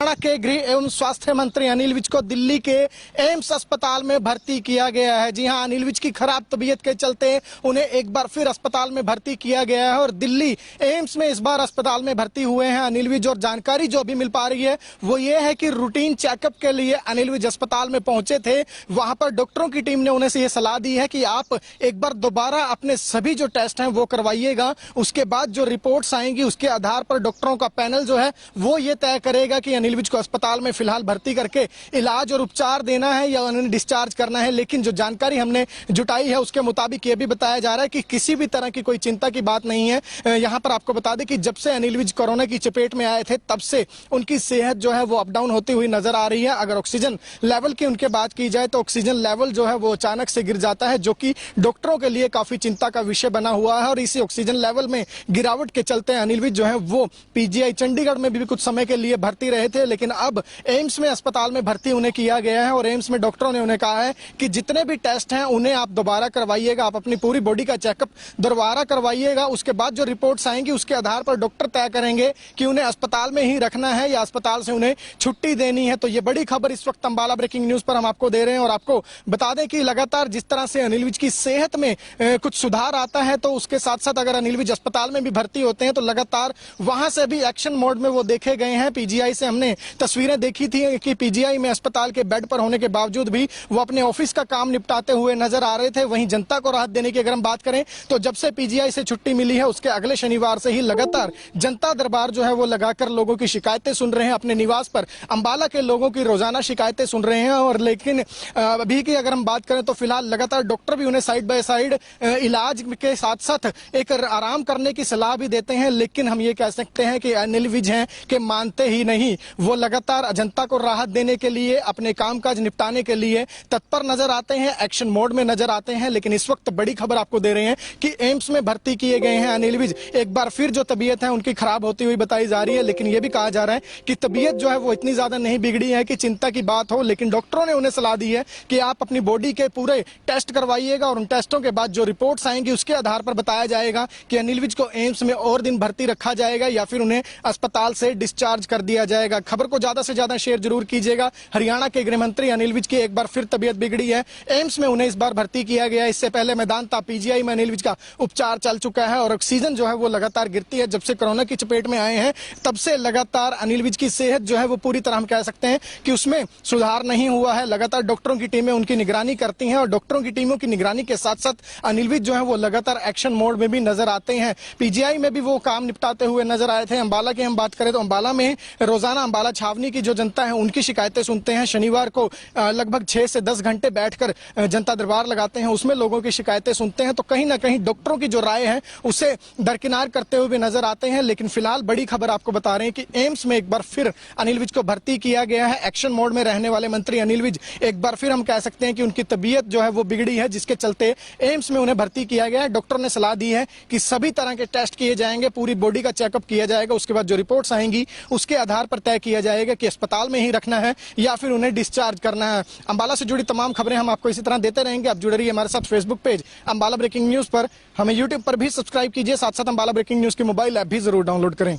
हरियाणा के गृह एवं स्वास्थ्य मंत्री अनिल विज को दिल्ली के एम्स अस्पताल में भर्ती किया गया है। जी हां, अनिल विज की खराब तबीयत के चलते उन्हें एक बार फिर अस्पताल में भर्ती किया गया है और दिल्ली एम्स में इस बार अस्पताल में भर्ती हुए हैं अनिल विज। और जानकारी जो अभी मिल पा रही है वो ये है कि रूटीन चेकअप के लिए अनिल विज अस्पताल में पहुंचे थे। वहां पर डॉक्टरों की टीम ने उन्हें से ये सलाह दी है कि आप एक बार दोबारा अपने सभी जो टेस्ट हैं वो करवाइएगा। उसके बाद जो रिपोर्ट्स आएंगी उसके आधार पर डॉक्टरों का पैनल जो है वो ये तय करेगा कि अनिल विज को अस्पताल में फिलहाल भर्ती करके इलाज और उपचार देना है या उन्हें डिस्चार्ज करना है। लेकिन जो जानकारी हमने जुटाई है उसके मुताबिक ये भी बताया जा रहा है कि किसी भी तरह की कोई चिंता की बात नहीं है। यहां पर आपको बता दें कि जब से अनिल विज कोरोना की चपेट में आए थे तब से उनकी सेहत जो है वो अप डाउन होती हुई नजर आ रही है। अगर ऑक्सीजन लेवल की उनके बात की जाए तो ऑक्सीजन लेवल जो है वो अचानक से गिर जाता है, जो कि डॉक्टरों के लिए काफी चिंता का विषय बना हुआ है। और इसी ऑक्सीजन लेवल में गिरावट के चलते अनिल विज जो है वो पीजीआई चंडीगढ़ में भी कुछ समय के लिए भर्ती रहे थे, लेकिन अब एम्स में अस्पताल में भर्ती उन्हें किया गया है। और एम्स में डॉक्टरों ने उन्हें कहा है कि जितने भी टेस्ट हैं उन्हें आप दोबारा करवाइएगा, आप अपनी पूरी बॉडी का चेकअप दोबारा करवाइएगा। उसके बाद जो रिपोर्ट्स आएंगी उसके आधार पर डॉक्टर तय करेंगे कि उन्हें अस्पताल में ही रखना है या अस्पताल से उन्हें छुट्टी देनी है। तो ये बड़ी खबर इस वक्त अंबाला ब्रेकिंग न्यूज पर हम आपको दे रहे हैं। और आपको बता दें कि लगातार जिस तरह से अनिल विज की सेहत में कुछ सुधार आता है तो उसके साथ साथ अगर अनिल विज अस्पताल में भी भर्ती होते हैं तो लगातार वहां से भी एक्शन मोड में वो देखे गए हैं। पीजीआई से हमने तस्वीरें देखी थी कि पीजीआई में अस्पताल के बेड पर होने के बावजूद भी वो अपने ऑफिस का काम निपटाते हुए नजर आ रहे थे। वहीं जनता को राहत देने की अगर हम बात करें तो जब से पीजीआई से छुट्टी मिली है उसके अगले शनिवार से ही लगातार जनता दरबार जो है वो लगाकर लोगों की शिकायतें सुन रहे हैं। अपने निवास पर अंबाला के लोगों की रोजाना शिकायतें सुन रहे हैं। और लेकिन अभी की अगर हम बात करें तो फिलहाल लगातार डॉक्टर भी उन्हें साइड बाय साइड इलाज के साथ साथ एक आराम करने की सलाह भी देते हैं। लेकिन हम ये कह सकते हैं कि अनिल विज हैं कि मानते ही नहीं, वो लगातार जनता को राहत देने के लिए अपने कामकाज निपटाने के लिए तत्पर नजर आते हैं, एक्शन मोड में नजर आते हैं। लेकिन इस वक्त बड़ी खबर आपको दे रहे हैं कि एम्स में भर्ती किए गए हैं अनिल विज। एक बार फिर जो तबीयत है उनकी खराब होती हुई बताई जा रही है, लेकिन यह भी कहा जा रहा है कि तबीयत जो है वो इतनी ज्यादा नहीं बिगड़ी है कि चिंता की बात हो। लेकिन डॉक्टरों ने उन्हें सलाह दी है कि आप अपनी बॉडी के पूरे टेस्ट करवाइएगा और उन टेस्टों के बाद जो रिपोर्ट्स आएंगी उसके आधार पर बताया जाएगा कि अनिल विज को एम्स में और दिन भर्ती रखा जाएगा या फिर उन्हें अस्पताल से डिस्चार्ज कर दिया जाएगा। खबर को ज्यादा से ज्यादा शेयर जरूर कीजिएगा। हरियाणा के गृह मंत्री अनिल विज की एक बार फिर तबीयत बिगड़ी है, एम्स में उन्हें इस बार भर्ती किया गया। इससे पहले मैदानता पीजीआई में अनिल विज का उपचार चल चुका है और ऑक्सीजन जो है वो लगातार गिरती है। जब से कोरोना की चपेट में आए हैं तब से लगातार अनिल विज की सेहत जो है वो पूरी तरह हम कह सकते हैं कि उसमें सुधार नहीं हुआ है। लगातार डॉक्टरों की टीमें उनकी निगरानी करती हैं और डॉक्टरों की टीमों की निगरानी के साथ साथ अनिल विज जो है वो लगातार एक्शन मोड में भी नजर आते हैं। पीजीआई में भी वो काम निपटाते हुए नजर आए थे। अंबाला की हम बात करें तो अंबाला में रोजाना अंबाला छावनी की जो जनता है उनकी शिकायतें सुनते हैं। शनिवार को लगभग 6 से 10 घंटे बैठकर जनता दरबार लगाते हैं, उसमें लोगों की शिकायतें सुनते हैं। तो कहीं ना कहीं डॉक्टरों की जो राय है उसे दरकिनार करते हुए भी नजर आते हैं। लेकिन फिलहाल बड़ी खबर आपको बता रहे हैं कि एम्स में एक बार फिर अनिल विज को भर्ती किया गया है। एक्शन मोड में रहने वाले मंत्री अनिल विज एक बार फिर हम कह सकते हैं कि उनकी तबीयत जो है वो बिगड़ी है, जिसके चलते एम्स में उन्हें भर्ती किया गया है। डॉक्टर ने सलाह दी है कि सभी तरह के टेस्ट किए जाएंगे, पूरी बॉडी का चेकअप किया जाएगा। उसके बाद जो रिपोर्ट्स आएंगी उसके आधार पर तय किया जाएगा कि अस्पताल में ही रखना है या फिर उन्हें डिस्चार्ज करना है। अंबाला से जुड़ी तमाम खबरें हम आपको इसी तरह देते रहेंगे। आप जुड़े रहिए हमारे साथ Facebook page Ambala breaking news पर, हमें यूट्यूब पर भी सब्सक्राइब कीजिए, साथ साथ अंबाला ब्रेकिंग न्यूज की मोबाइल ऐप भी जरूर डाउनलोड करें।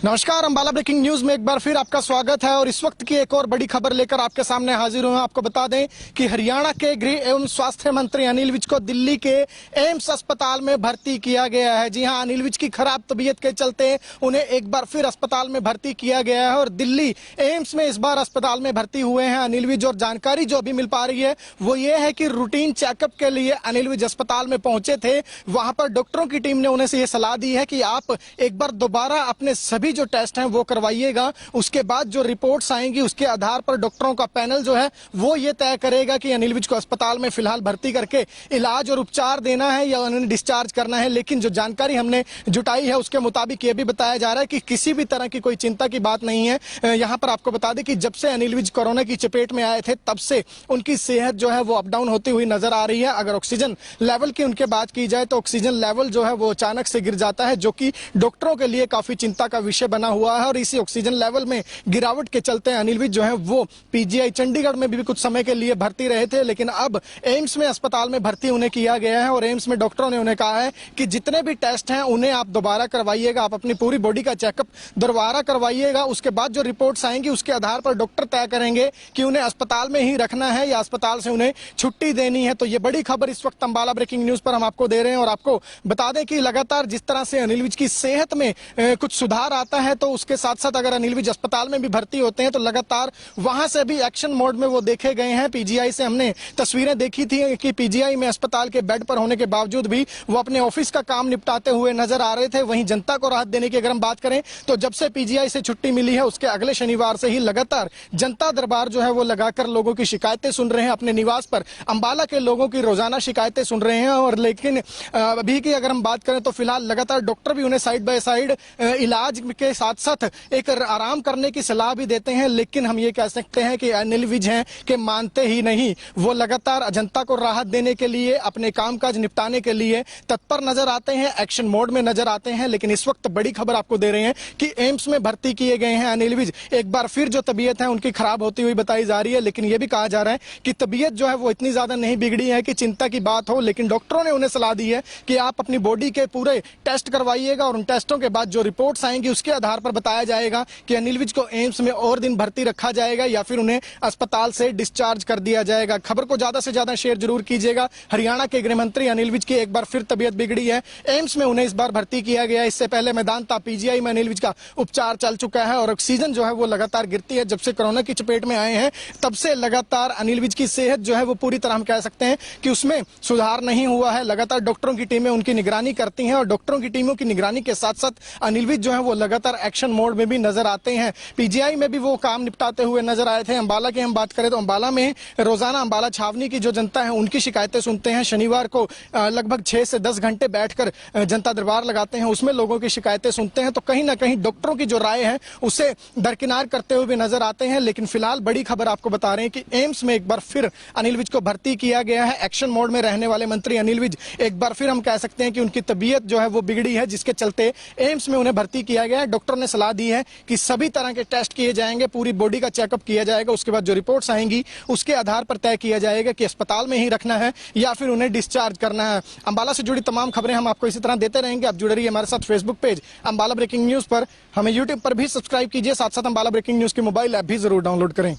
नमस्कार, अंबाला ब्रेकिंग न्यूज में एक बार फिर आपका स्वागत है और इस वक्त की एक और बड़ी खबर लेकर आपके सामने हाजिर हुए हैं। आपको बता दें कि हरियाणा के गृह एवं स्वास्थ्य मंत्री अनिल विज को दिल्ली के एम्स अस्पताल में भर्ती किया गया है। जी हां, अनिल विज की खराब तबीयत के चलते उन्हें एक बार फिर अस्पताल में भर्ती किया गया है और दिल्ली एम्स में इस बार अस्पताल में भर्ती हुए हैं अनिल विज। और जानकारी जो अभी मिल पा रही है वो ये है कि रूटीन चेकअप के लिए अनिल विज अस्पताल में पहुंचे थे। वहां पर डॉक्टरों की टीम ने उन्हें से ये सलाह दी है कि आप एक बार दोबारा अपने सभी जो टेस्ट हैं वो करवाइएगा। उसके बाद जो रिपोर्ट्स आएंगी उसके आधार पर डॉक्टरों का पैनल जो है वो ये तय करेगा कि अनिल विज को अस्पताल में फिलहाल भर्ती करके इलाज और उपचार देना है या उन्हें डिस्चार्ज करना है। लेकिन जो जानकारी हमने जुटाई है उसके मुताबिक ये भी बताया जा रहा है कि किसी भी तरह की कोई चिंता की बात नहीं है। यहाँ पर आपको बता दें कि जब से अनिल विज कोरोना की चपेट में आए थे तब से उनकी सेहत जो है वो अप डाउन होती हुई नजर आ रही है। अगर ऑक्सीजन लेवल की उनके बात की जाए तो ऑक्सीजन लेवल जो है वो अचानक से गिर जाता है, जो कि डॉक्टरों के लिए काफी चिंता का विषय विषय बना हुआ है और इसी ऑक्सीजन लेवल में गिरावट के चलते अनिल विज जो है वो पीजीआई चंडीगढ़ में भी कुछ समय के लिए भर्ती रहे थे, लेकिन अब एम्स में अस्पताल में भर्ती उन्हें किया गया है और एम्स में डॉक्टरों ने उन्हें कहा है कि जितने भी टेस्ट हैं उन्हें आप दोबारा करवाइएगा, आप अपनी पूरी बॉडी का चेकअप दोबारा करवाइएगा। उसके बाद जो रिपोर्ट्स आएंगी उसके आधार पर डॉक्टर तय करेंगे कि उन्हें अस्पताल में ही रखना है या अस्पताल से उन्हें छुट्टी देनी है। तो ये बड़ी खबर इस वक्त अंबाला ब्रेकिंग न्यूज पर हम आपको दे रहे हैं और आपको बता दें कि लगातार जिस तरह से अनिल विज की सेहत में कुछ सुधार आता है तो उसके साथ साथ अगर अनिल विज अस्पताल में भी भर्ती होते हैं तो लगातार वहां से भी एक्शन मोड में वो देखे गए हैं। पीजीआई से हमने तस्वीरें देखी थी कि पीजीआई में अस्पताल के बेड पर होने के बावजूद भी वो अपने ऑफिस का काम निपटाते हुए नजर आ रहे थे। वहीं जनता को राहत देने की अगर हम बात करें तो जब से पीजीआई से छुट्टी मिली है उसके अगले शनिवार से ही लगातार जनता दरबार जो है वो लगाकर लोगों की शिकायतें सुन रहे हैं। अपने निवास पर अंबाला के लोगों की रोजाना शिकायतें सुन रहे हैं और लेकिन अभी की अगर हम बात करें तो फिलहाल लगातार डॉक्टर भी उन्हें साइड बाय साइड इलाज के साथ साथ एक आराम करने की सलाह भी देते हैं। लेकिन हम ये कह सकते हैं कि अनिल विज हैं कि मानते ही नहीं, वो लगातार जनता को राहत देने के लिए अपने कामकाज निपटाने के लिए तत्पर नजर आते हैं, एक्शन मोड में नजर आते हैं। लेकिन इस वक्त बड़ी खबर आपको दे रहे हैं कि एम्स में भर्ती किए गए हैं अनिल विज। एक बार फिर जो तबीयत है उनकी खराब होती हुई बताई जा रही है, लेकिन यह भी कहा जा रहा है कि तबीयत जो है वो इतनी ज्यादा नहीं बिगड़ी है कि चिंता की बात हो। लेकिन डॉक्टरों ने उन्हें सलाह दी है कि आप अपनी बॉडी के पूरे टेस्ट करवाइएगा और उन टेस्टों के बाद जो रिपोर्ट्स आएंगी उसके आधार पर बताया जाएगा कि अनिल विज को एम्स में और दिन भर्ती रखा जाएगा या फिर उन्हें अस्पताल से डिस्चार्ज कर दिया जाएगा। खबर को ज्यादा से ज्यादा शेयर जरूर कीजिएगा। हरियाणा के गृह मंत्री अनिल विज की एक बार फिर तबीयत बिगड़ी है, एम्स में उन्हें इस बार भर्ती किया गया। इससे पहले मैदानता पीजीआई में अनिल विज का उपचार चल चुका है और ऑक्सीजन जो है वो लगातार गिरती है। जब से कोरोना की चपेट में आए हैं तब से लगातार अनिल विज की सेहत जो है वो पूरी तरह हम कह सकते हैं कि उसमें सुधार नहीं हुआ है। लगातार डॉक्टरों की टीमें उनकी निगरानी करती हैं और डॉक्टरों की टीमों की निगरानी के साथ साथ अनिल विज जो है वो लगातार एक्शन मोड में भी नजर आते हैं। पीजीआई में भी वो काम निपटाते हुए नजर आए थे। अंबाला की हम बात करें तो अंबाला में रोजाना अंबाला छावनी की जो जनता है उनकी शिकायतें सुनते हैं। शनिवार को लगभग 6 से 10 घंटे बैठकर जनता दरबार लगाते हैं, उसमें लोगों की शिकायतें सुनते हैं। तो कहीं ना कहीं डॉक्टरों की जो राय है उसे दरकिनार करते हुए भी नजर आते हैं। लेकिन फिलहाल बड़ी खबर आपको बता रहे हैं कि एम्स में एक बार फिर अनिल विज को भर्ती किया गया है। एक्शन मोड में रहने वाले मंत्री अनिल विज एक बार फिर हम कह सकते हैं कि उनकी तबीयत जो है वो बिगड़ी है, जिसके चलते एम्स में उन्हें भर्ती किया गया है। डॉक्टर ने सलाह दी है कि सभी तरह के टेस्ट किए जाएंगे, पूरी बॉडी का चेकअप किया जाएगा। उसके बाद जो रिपोर्ट्स आएंगी उसके आधार पर तय किया जाएगा कि अस्पताल में ही रखना है या फिर उन्हें डिस्चार्ज करना है। अंबाला से जुड़ी तमाम खबरें हम आपको इसी तरह देते रहेंगे। आप जुड़े रहिए हमारे साथ Facebook page Ambala breaking news पर, हमें यूट्यूब पर भी सब्सक्राइब कीजिए, साथ साथ अंबाला ब्रेकिंग न्यूज की मोबाइल ऐप भी जरूर डाउनलोड करें।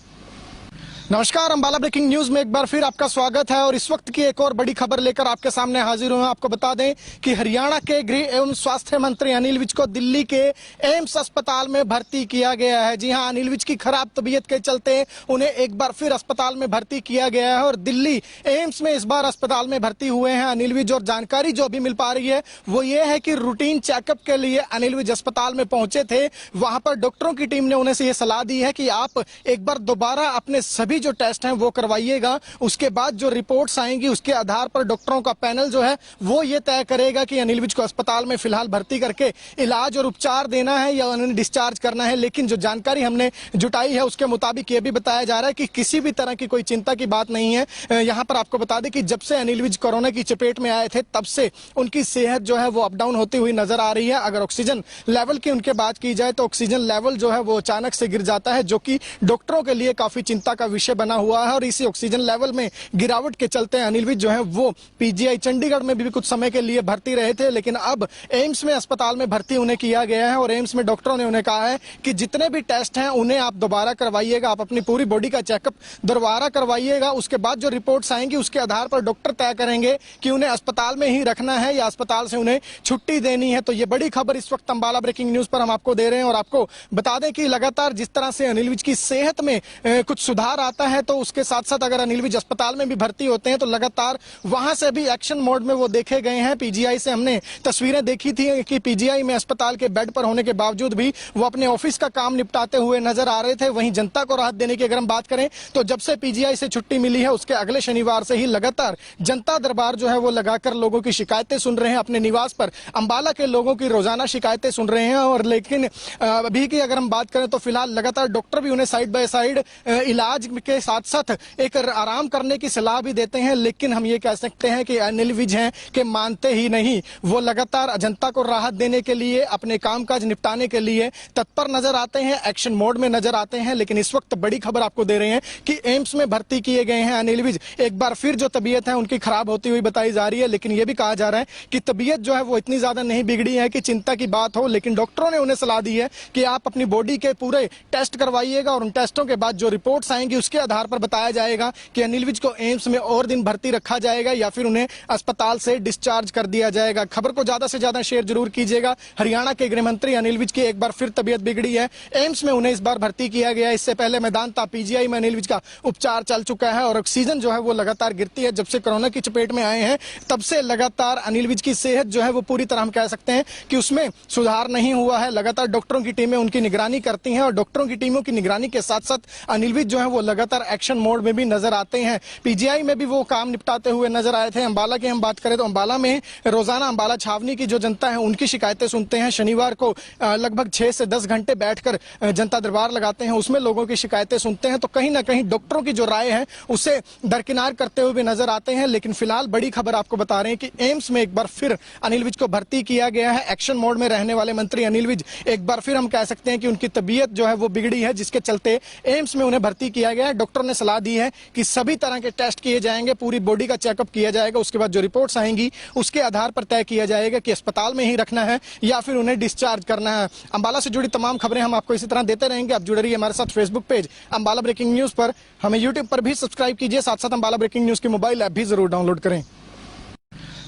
नमस्कार, अंबाला ब्रेकिंग न्यूज में एक बार फिर आपका स्वागत है और इस वक्त की एक और बड़ी खबर लेकर आपके सामने हाजिर हुए। आपको बता दें कि हरियाणा के गृह एवं स्वास्थ्य मंत्री अनिल विज को दिल्ली के एम्स अस्पताल में भर्ती किया गया है। जी हां, अनिल विज की खराब तबीयत के चलते उन्हें एक बार फिर अस्पताल में भर्ती किया गया है और दिल्ली एम्स में इस बार अस्पताल में भर्ती हुए हैं अनिल विज। और जानकारी जो अभी मिल पा रही है वो ये है कि रूटीन चेकअप के लिए अनिल विज अस्पताल में पहुंचे थे। वहां पर डॉक्टरों की टीम ने उन्हें से ये सलाह दी है कि आप एक बार दोबारा अपने सभी जो टेस्ट हैं वो करवाइएगा। उसके बाद जो रिपोर्ट्स आएंगी उसके आधार पर डॉक्टरों का पैनल जो है वो ये तय करेगा कि अनिल विज को अस्पताल में फिलहाल भर्ती करके इलाज और उपचार देना है या उन्हें डिस्चार्ज करना है। लेकिन जो जानकारी हमने जुटाई है उसके मुताबिक ये भी बताया जा रहा है कि किसी भी तरह की कोई चिंता की बात नहीं है। यहाँ पर आपको बता दें कि जब से अनिल विज कोरोना की चपेट में आए थे तब से उनकी सेहत जो है वो अप डाउन होती हुई नजर आ रही है। अगर ऑक्सीजन लेवल की उनके बात की जाए तो ऑक्सीजन लेवल जो है वो अचानक से गिर जाता है, जो कि डॉक्टरों के लिए काफी चिंता का विषय बना हुआ है और इसी ऑक्सीजन लेवल में गिरावट के चलते अनिल विज जो है वो पीजीआई चंडीगढ़ में भी कुछ समय के लिए भर्ती रहे थे, लेकिन अब एम्स में अस्पताल में भर्ती उन्हें किया गया है और एम्स में डॉक्टरों ने उन्हें कहा है कि जितने भी टेस्ट हैं उन्हें आप दोबारा करवाइएगा, आप अपनी पूरी बॉडी का चेकअप दोबारा करवाइएगा। उसके बाद जो रिपोर्ट्स आएंगी उसके आधार पर डॉक्टर तय करेंगे कि उन्हें अस्पताल में ही रखना है या अस्पताल से उन्हें छुट्टी देनी है। तो ये बड़ी खबर इस वक्त अंबाला ब्रेकिंग न्यूज पर हम आपको दे रहे हैं और आपको बता दें कि लगातार जिस तरह से अनिल विज की सेहत में कुछ सुधार आता है तो उसके साथ साथ अगर अनिल विज अस्पताल में भी भर्ती होते हैं तो लगातार वहां से भी एक्शन मोड में वो देखे गए हैं। पीजीआई से हमने तस्वीरें देखी थी कि पीजीआई में अस्पताल के बेड पर होने के बावजूद भी वो अपने ऑफिस का काम निपटाते हुए नजर आ रहे थे। वहीं जनता को राहत देने की अगर हम बात करें तो जब से पीजीआई से छुट्टी मिली है उसके अगले शनिवार से ही लगातार जनता दरबार जो है वो लगाकर लोगों की शिकायतें सुन रहे हैं। अपने निवास पर अंबाला के लोगों की रोजाना शिकायतें सुन रहे हैं और लेकिन अभी की अगर हम बात करें तो फिलहाल लगातार डॉक्टर भी उन्हें साइड बाय साइड इलाज के साथ साथ एक आराम करने की सलाह भी देते हैं, लेकिन हम ये कह सकते हैं कि अनिल विज हैं कि मानते ही नहीं। वो लगातार जनता को राहत देने के लिए, अपने कामकाज निपटाने के लिए तत्पर नजर आते हैं, एक्शन मोड में नजर आते हैं। लेकिन इस वक्त बड़ी खबर आपको दे रहे हैं कि एम्स में भर्ती किए गए हैं अनिल विज। एक बार फिर जो तबीयत है उनकी खराब होती हुई बताई जा रही है, लेकिन यह भी कहा जा रहा है कि तबीयत जो है वो इतनी ज्यादा नहीं बिगड़ी है कि चिंता की बात हो। लेकिन डॉक्टरों ने उन्हें सलाह दी है कि आप अपनी बॉडी के पूरे टेस्ट करवाइएगा और उन टेस्टों के बाद जो रिपोर्ट्स आएंगी उसके आधार पर बताया जाएगा कि अनिल विज को एम्स में और दिन भर्ती रखा जाएगा या फिर उन्हें अस्पताल से डिस्चार्ज कर दिया जाएगा। खबर को ज्यादा से ज्यादा शेयर जरूर कीजिएगा। हरियाणा के गृह मंत्री अनिल विज की एक बार फिर तबीयत बिगड़ी है। एम्स में उन्हें इस बार भर्ती किया गया। इससे पहले मैदानता पीजीआई में अनिल विज का उपचार चल चुका है और ऑक्सीजन जो है वो लगातार गिरती है। जब से कोरोना की चपेट में आए हैं तब से लगातार अनिल विज की सेहत जो है वो पूरी तरह हम कह सकते हैं कि उसमें सुधार नहीं हुआ है। लगातार डॉक्टरों की टीमें उनकी निगरानी करती हैं और डॉक्टरों की टीमों की निगरानी के साथ साथ अनिल विज जो है वो लगातार एक्शन मोड में भी नजर आते हैं। पीजीआई में भी वो काम निपटाते हुए नजर आए थे। अंबाला की हम बात करें तो अंबाला में रोजाना अंबाला छावनी की जो जनता है उनकी शिकायतें सुनते हैं। शनिवार को लगभग 6 से 10 घंटे बैठकर जनता दरबार लगाते हैं, उसमें लोगों की शिकायतें सुनते हैं। तो कहीं ना कहीं डॉक्टरों की जो राय है उसे दरकिनार करते हुए भी नजर आते हैं। लेकिन फिलहाल बड़ी खबर आपको बता रहे हैं कि एम्स में एक बार फिर अनिल विज को भर्ती किया गया है। एक्शन मोड में रहने वाले मंत्री अनिल विज एक बार फिर हम कह सकते हैं कि उनकी तबीयत जो है वो बिगड़ी है, जिसके चलते एम्स में उन्हें भर्ती किया गया है। डॉक्टर ने सलाह दी है कि सभी तरह के टेस्ट किए जाएंगे, पूरी बॉडी का चेकअप किया जाएगा। उसके बाद जो रिपोर्ट्स आएंगी उसके आधार पर तय किया जाएगा कि अस्पताल में ही रखना है या फिर उन्हें डिस्चार्ज करना है। अंबाला से जुड़ी तमाम खबरें हम आपको इसी तरह देते रहेंगे। आप जुड़े रहिए हमारे साथ Facebook page Ambala breaking news पर। हमें यूट्यूब पर भी सब्सक्राइब कीजिए, साथ साथ अंबाला ब्रेकिंग न्यूज की मोबाइल ऐप भी जरूर डाउनलोड करें।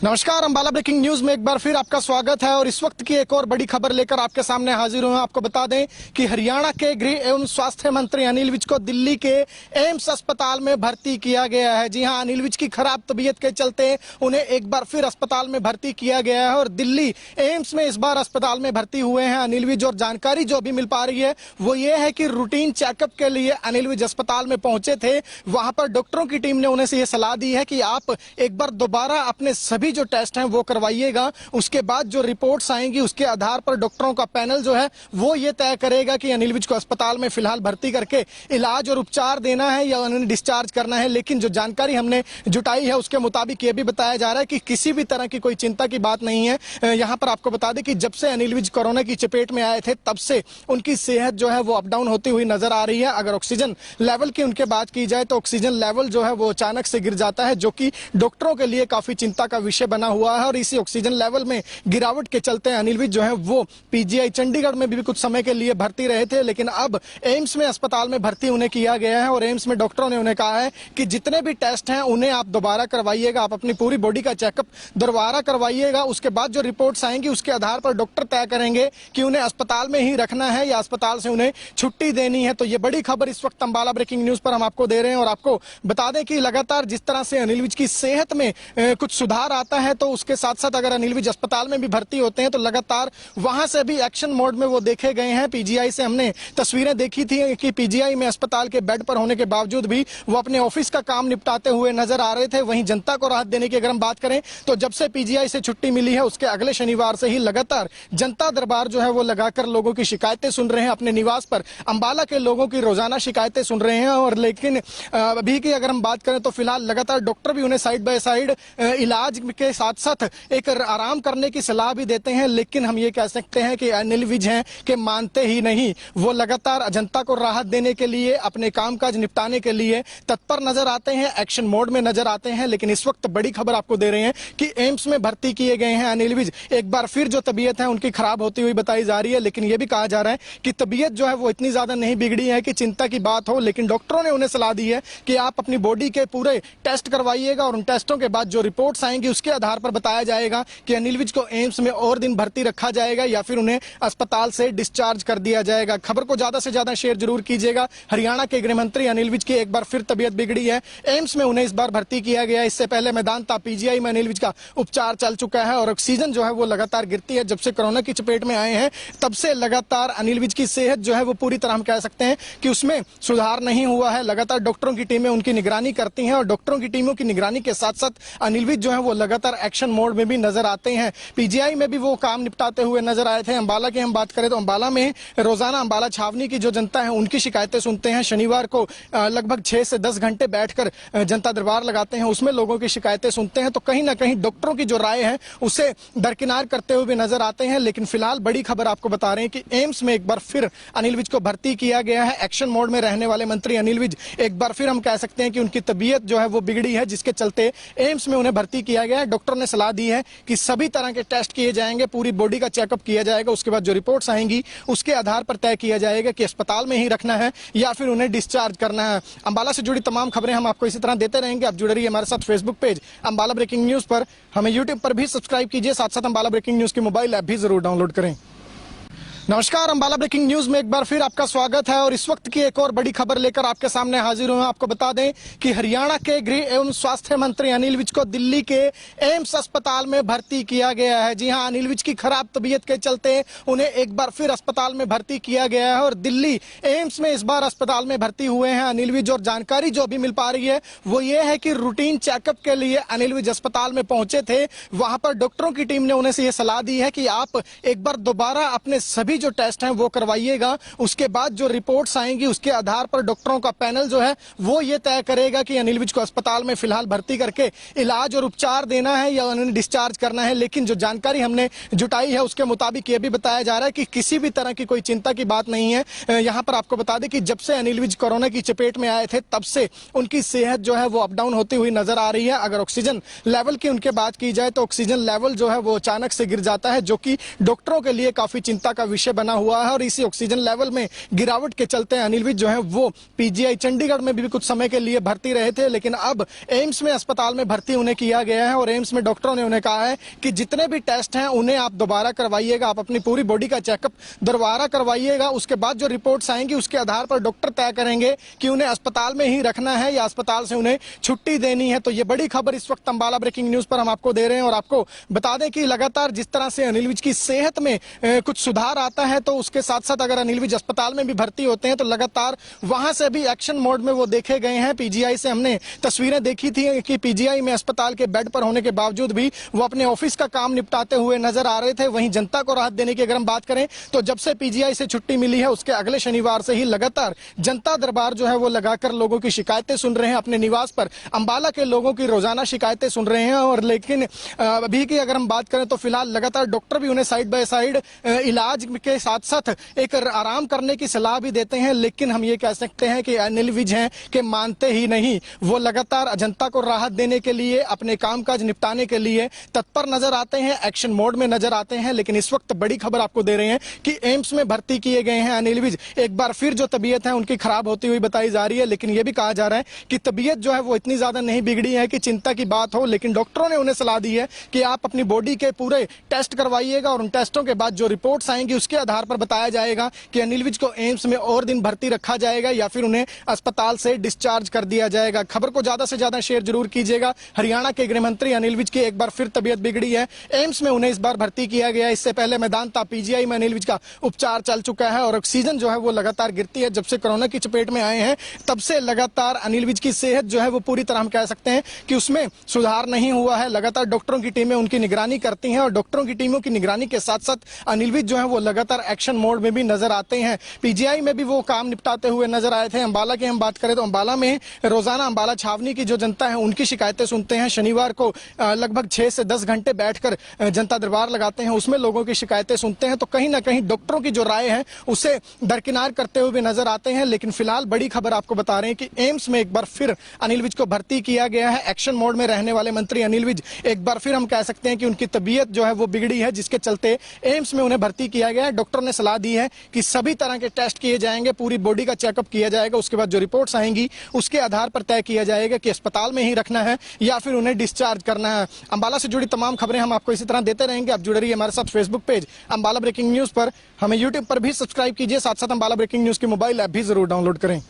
नमस्कार, अंबाला ब्रेकिंग न्यूज में एक बार फिर आपका स्वागत है और इस वक्त की एक और बड़ी खबर लेकर आपके सामने हाजिर हुए हैं। आपको बता दें कि हरियाणा के गृह एवं स्वास्थ्य मंत्री अनिल विज को दिल्ली के एम्स अस्पताल में भर्ती किया गया है। जी हां, अनिल विज की खराब तबीयत के चलते उन्हें एक बार फिर अस्पताल में भर्ती किया गया है और दिल्ली एम्स में इस बार अस्पताल में भर्ती हुए हैं अनिल विज। और जानकारी जो अभी मिल पा रही है वो ये है कि रूटीन चेकअप के लिए अनिल विज अस्पताल में पहुंचे थे। वहां पर डॉक्टरों की टीम ने उन्हें से ये सलाह दी है कि आप एक बार दोबारा अपने सभी जो टेस्ट हैं वो करवाइएगा। उसके बाद जो रिपोर्ट्स आएंगी उसके आधार पर डॉक्टरों का पैनल जो है वो ये तय करेगा कि अनिल विज को अस्पताल में फिलहाल भर्ती करके इलाज और उपचार देना है या उन्हें डिस्चार्ज करना है। लेकिन जो जानकारी हमने जुटाई है उसके मुताबिक ये भी बताया जा रहा है कि किसी भी तरह की कोई चिंता की बात नहीं है। यहाँ पर आपको बता दें कि जब से अनिल विज कोरोना की चपेट में आए थे तब से उनकी सेहत जो है वो अप डाउन होती हुई नजर आ रही है। अगर ऑक्सीजन लेवल की उनके बात की जाए तो ऑक्सीजन लेवल जो है वो अचानक से गिर जाता है, जो कि डॉक्टरों के लिए काफी चिंता का विषय बना हुआ है। और इसी ऑक्सीजन लेवल में गिरावट के चलते अनिल विज जो है वो पीजीआई चंडीगढ़ में भी कुछ समय के लिए भर्ती रहे थे, लेकिन अब एम्स में अस्पताल में भर्ती उन्हें किया गया है। और एम्स में डॉक्टरों ने उन्हें कहा है कि जितने भी टेस्ट हैं उन्हें आप दोबारा करवाइएगा, आप अपनी पूरी बॉडी का चेकअप दोबारा करवाइएगा। उसके बाद जो रिपोर्ट्स आएंगी उसके आधार पर डॉक्टर तय करेंगे कि उन्हें अस्पताल में ही रखना है या अस्पताल से उन्हें छुट्टी देनी है। तो ये बड़ी खबर इस वक्त अंबाला ब्रेकिंग न्यूज पर हम आपको दे रहे हैं। और आपको बता दें कि लगातार जिस तरह से अनिल विज की सेहत में कुछ सुधार आता है तो उसके साथ साथ अगर अनिल विज अस्पताल में भी भर्ती होते हैं तो लगातार वहां से भी एक्शन मोड में वो देखे गए हैं। पीजीआई से हमने तस्वीरें देखी थी कि पीजीआई में अस्पताल के बेड पर होने के बावजूद भी वो अपने ऑफिस का काम निपटाते हुए नजर आ रहे थे। वहीं जनता को राहत देने की अगर हम बात करें तो जब से पीजीआई से छुट्टी मिली है उसके अगले शनिवार से ही लगातार जनता दरबार जो है वो लगाकर लोगों की शिकायतें सुन रहे हैं। अपने निवास पर अंबाला के लोगों की रोजाना शिकायतें सुन रहे हैं। और लेकिन अभी की अगर हम बात करें तो फिलहाल लगातार डॉक्टर भी उन्हें साइड बाय साइड इलाज के साथ साथ एक आराम करने की सलाह भी देते हैं। लेकिन हम ये कह सकते हैं कि अनिल विज हैं कि मानते ही नहीं। वो लगातार जनता को राहत देने के लिए, अपने कामकाज निपटाने के लिए तत्पर नजर आते हैं, एक्शन मोड में नजर आते हैं। लेकिन इस वक्त बड़ी खबर आपको दे रहे हैं कि एम्स में भर्ती किए गए हैं अनिल विज। एक बार फिर जो तबीयत है उनकी खराब होती हुई बताई जा रही है, लेकिन यह भी कहा जा रहा है कि तबीयत जो है वो इतनी ज्यादा नहीं बिगड़ी है कि चिंता की बात हो। लेकिन डॉक्टरों ने उन्हें सलाह दी है कि आप अपनी बॉडी के पूरे टेस्ट करवाइएगा और उन टेस्टों के बाद जो रिपोर्ट्स आएंगी उसके आधार पर बताया जाएगा कि अनिल विज को एम्स में और दिन भर्ती रखा जाएगा या फिर उन्हें अस्पताल से डिस्चार्ज कर दिया जाएगा। खबर को ज्यादा से ज्यादा शेयर जरूर कीजिएगा। हरियाणा के गृह मंत्री अनिल विज की एक बार फिर तबीयत बिगड़ी है। एम्स में उन्हें इस बार भर्ती किया गया। इससे पहले मैदानता पीजीआई में अनिल विज का उपचार चल चुका है और ऑक्सीजन जो है वो लगातार गिरती है। जब से कोरोना की चपेट में आए हैं तब से लगातार अनिल विज की सेहत जो है वो पूरी तरह हम कह सकते हैं कि उसमें सुधार नहीं हुआ है। लगातार डॉक्टरों की टीमें उनकी निगरानी करती हैं और डॉक्टरों की टीमों की निगरानी के साथ साथ अनिल विज जो है वो लगातार एक्शन मोड में भी नजर आते हैं। पीजीआई में भी वो काम निपटाते हुए नजर आए थे। अंबाला की हम बात करें तो अंबाला में रोजाना अंबाला छावनी की जो जनता है उनकी शिकायतें सुनते हैं। शनिवार को लगभग 6 से 10 घंटे बैठकर जनता दरबार लगाते हैं, उसमें लोगों की शिकायतें सुनते हैं। तो कहीं ना कहीं डॉक्टरों की जो राय है उसे दरकिनार करते हुए भी नजर आते हैं। लेकिन फिलहाल बड़ी खबर आपको बता रहे हैं कि एम्स में एक बार फिर अनिल विज को भर्ती किया गया है। एक्शन मोड में रहने वाले मंत्री अनिल विज एक बार फिर हम कह सकते हैं कि उनकी तबीयत जो है वो बिगड़ी है, जिसके चलते एम्स में उन्हें भर्ती किया गया है। डॉक्टर ने सलाह दी है कि सभी तरह के टेस्ट किए जाएंगे, पूरी बॉडी का चेकअप किया जाएगा, उसके बाद जो रिपोर्ट्स आएंगी उसके आधार पर तय किया जाएगा कि अस्पताल में ही रखना है या फिर उन्हें डिस्चार्ज करना है। अंबाला से जुड़ी तमाम खबरें हम आपको इसी तरह देते रहेंगे। आप जुड़े रहिए हमारे साथ Facebook page Ambala breaking news पर, हमें यूट्यूब पर भी सब्सक्राइब कीजिए, साथ साथ अंबाला ब्रेकिंग न्यूज की मोबाइल ऐप भी जरूर डाउनलोड करें। नमस्कार, अंबाला ब्रेकिंग न्यूज में एक बार फिर आपका स्वागत है और इस वक्त की एक और बड़ी खबर लेकर आपके सामने हाजिर हुए हैं। आपको बता दें कि हरियाणा के गृह एवं स्वास्थ्य मंत्री अनिल विज को दिल्ली के एम्स अस्पताल में भर्ती किया गया है। जी हां, अनिल विज की खराब तबीयत के चलते उन्हें एक बार फिर अस्पताल में भर्ती किया गया है और दिल्ली एम्स में इस बार अस्पताल में भर्ती हुए हैं अनिल विज। और जानकारी जो अभी मिल पा रही है वो ये है कि रूटीन चेकअप के लिए अनिल विज अस्पताल में पहुंचे थे। वहां पर डॉक्टरों की टीम ने उन्हें यह सलाह दी है कि आप एक बार दोबारा अपने सभी जो टेस्ट हैं वो करवाइएगा, उसके बाद जो रिपोर्ट्स आएंगी उसके आधार पर डॉक्टरों का पैनल जो है वो ये तय करेगा कि अनिल विज को अस्पताल में फिलहाल भर्ती करके इलाज और उपचार देना है या उन्हें डिस्चार्ज करना है। लेकिन जो जानकारी हमने जुटाई है उसके मुताबिक ये भी बताया जा रहा है कि किसी भी तरह की कोई चिंता की बात नहीं है। यहाँ पर आपको बता दें कि जब से अनिल विज कोरोना की चपेट में आए थे तब से उनकी सेहत जो है वो अप डाउन होती हुई नजर आ रही है। अगर ऑक्सीजन लेवल की उनके बात की जाए तो ऑक्सीजन लेवल जो है वो अचानक से गिर जाता है, जो कि डॉक्टरों के लिए काफी चिंता का विषय बना हुआ है। और इसी ऑक्सीजन लेवल में गिरावट के चलते अनिल विज जो है वो पीजीआई चंडीगढ़ में भी कुछ समय के लिए भर्ती रहे थे, लेकिन अब एम्स में अस्पताल में भर्ती उन्हें किया गया है। और एम्स में डॉक्टरों ने उन्हें कहा है कि जितने भी टेस्ट हैं उन्हें आप दोबारा करवाइएगा, आप अपनी पूरी बॉडी का चेकअप दोबारा करवाइएगा। उसके बाद जो रिपोर्ट्स आएंगी उसके आधार पर डॉक्टर तय करेंगे कि उन्हें अस्पताल में ही रखना है या अस्पताल से उन्हें छुट्टी देनी है। तो ये बड़ी खबर इस वक्त अंबाला ब्रेकिंग न्यूज पर हम आपको दे रहे हैं। और आपको बता दें कि लगातार जिस तरह से अनिल विज की सेहत में कुछ सुधार आता है तो उसके साथ साथ अगर अनिल विज अस्पताल में भी भर्ती होते हैं तो लगातार वहां से भी एक्शन मोड में वो देखे गए हैं। पीजीआई से हमने तस्वीरें देखी थी कि पीजीआई में अस्पताल के बेड पर होने के बावजूद भी वो अपने ऑफिस का काम निपटाते हुए नजर आ रहे थे। वहीं जनता को राहत देने की अगर हम बात करें तो जब से पीजीआई से छुट्टी मिली है उसके अगले शनिवार से ही लगातार जनता दरबार जो है वो लगाकर लोगों की शिकायतें सुन रहे हैं। अपने निवास पर अंबाला के लोगों की रोजाना शिकायतें सुन रहे हैं। और लेकिन अभी की अगर हम बात करें तो फिलहाल लगातार डॉक्टर भी उन्हें साइड बाय साइड इलाज के साथ साथ एक आराम करने की सलाह भी देते हैं। लेकिन हम ये कह सकते हैं कि अनिल विज हैं कि मानते ही नहीं, वो लगातार जनता को राहत देने के लिए अपने कामकाज निपटाने के लिए तत्पर नजर आते हैं, एक्शन मोड में नजर आते हैं। लेकिन इस वक्त बड़ी खबर आपको दे रहे हैं कि एम्स में भर्ती किए गए हैं अनिल विज। एक बार फिर जो तबीयत है उनकी खराब होती हुई बताई जा रही है, लेकिन यह भी कहा जा रहा है कि तबीयत जो है वो इतनी ज्यादा नहीं बिगड़ी है कि चिंता की बात हो। लेकिन डॉक्टरों ने उन्हें सलाह दी है कि आप अपनी बॉडी के पूरे टेस्ट करवाइएगा और उन टेस्टों के बाद जो रिपोर्ट्स आएंगी उसके आधार पर बताया जाएगा कि अनिल विज को एम्स में और दिन भर्ती रखा जाएगा या फिर उन्हें अस्पताल से डिस्चार्ज कर दिया जाएगा। खबर को ज्यादा से ज्यादा शेयर जरूर कीजिएगा। हरियाणा के गृह मंत्री अनिल विज की एक बार फिर तबीयत बिगड़ी है, एम्स में उन्हें इस बार भर्ती किया गया। इससे पहले मैदानता पीजीआई में अनिल विज का उपचार चल चुका है और ऑक्सीजन जो है वो लगातार गिरती है। जब से कोरोना की चपेट में आए हैं तब से लगातार अनिल विज की सेहत जो है वो पूरी तरह हम कह सकते हैं कि उसमें सुधार नहीं हुआ है। लगातार डॉक्टरों की टीमें उनकी निगरानी करती हैं और डॉक्टरों की टीमों की निगरानी के साथ साथ अनिल विज जो है वो लगातार एक्शन मोड में भी नजर आते हैं। पीजीआई में भी वो काम निपटाते हुए नजर आए थे। अंबाला की हम बात करें तो अंबाला में रोजाना अंबाला छावनी की जो जनता है उनकी शिकायतें सुनते हैं। शनिवार को लगभग 6 से 10 घंटे बैठकर जनता दरबार लगाते हैं, उसमें लोगों की शिकायतें सुनते हैं। तो कहीं ना कहीं डॉक्टरों की जो राय है उसे दरकिनार करते हुए भी नजर आते हैं। लेकिन फिलहाल बड़ी खबर आपको बता रहे हैं कि एम्स में एक बार फिर अनिल विज को भर्ती किया गया है। एक्शन मोड में रहने वाले मंत्री अनिल विज एक बार फिर हम कह सकते हैं कि उनकी तबीयत जो है वो बिगड़ी है, जिसके चलते एम्स में उन्हें भर्ती किया गया है। डॉक्टर ने सलाह दी है कि सभी तरह के टेस्ट किए जाएंगे, पूरी बॉडी का चेकअप किया जाएगा, उसके बाद जो रिपोर्ट्स आएंगी उसके आधार पर तय किया जाएगा कि अस्पताल में ही रखना है या फिर उन्हें डिस्चार्ज करना है। अंबाला से जुड़ी तमाम खबरें हम आपको इसी तरह देते रहेंगे। आप जुड़े रहिए हमारे साथ Facebook page Ambala breaking news पर, हमें यूट्यूब पर भी सब्सक्राइब कीजिए, साथ साथ अंबाला ब्रेकिंग न्यूज की मोबाइल ऐप भी जरूर डाउनलोड करें।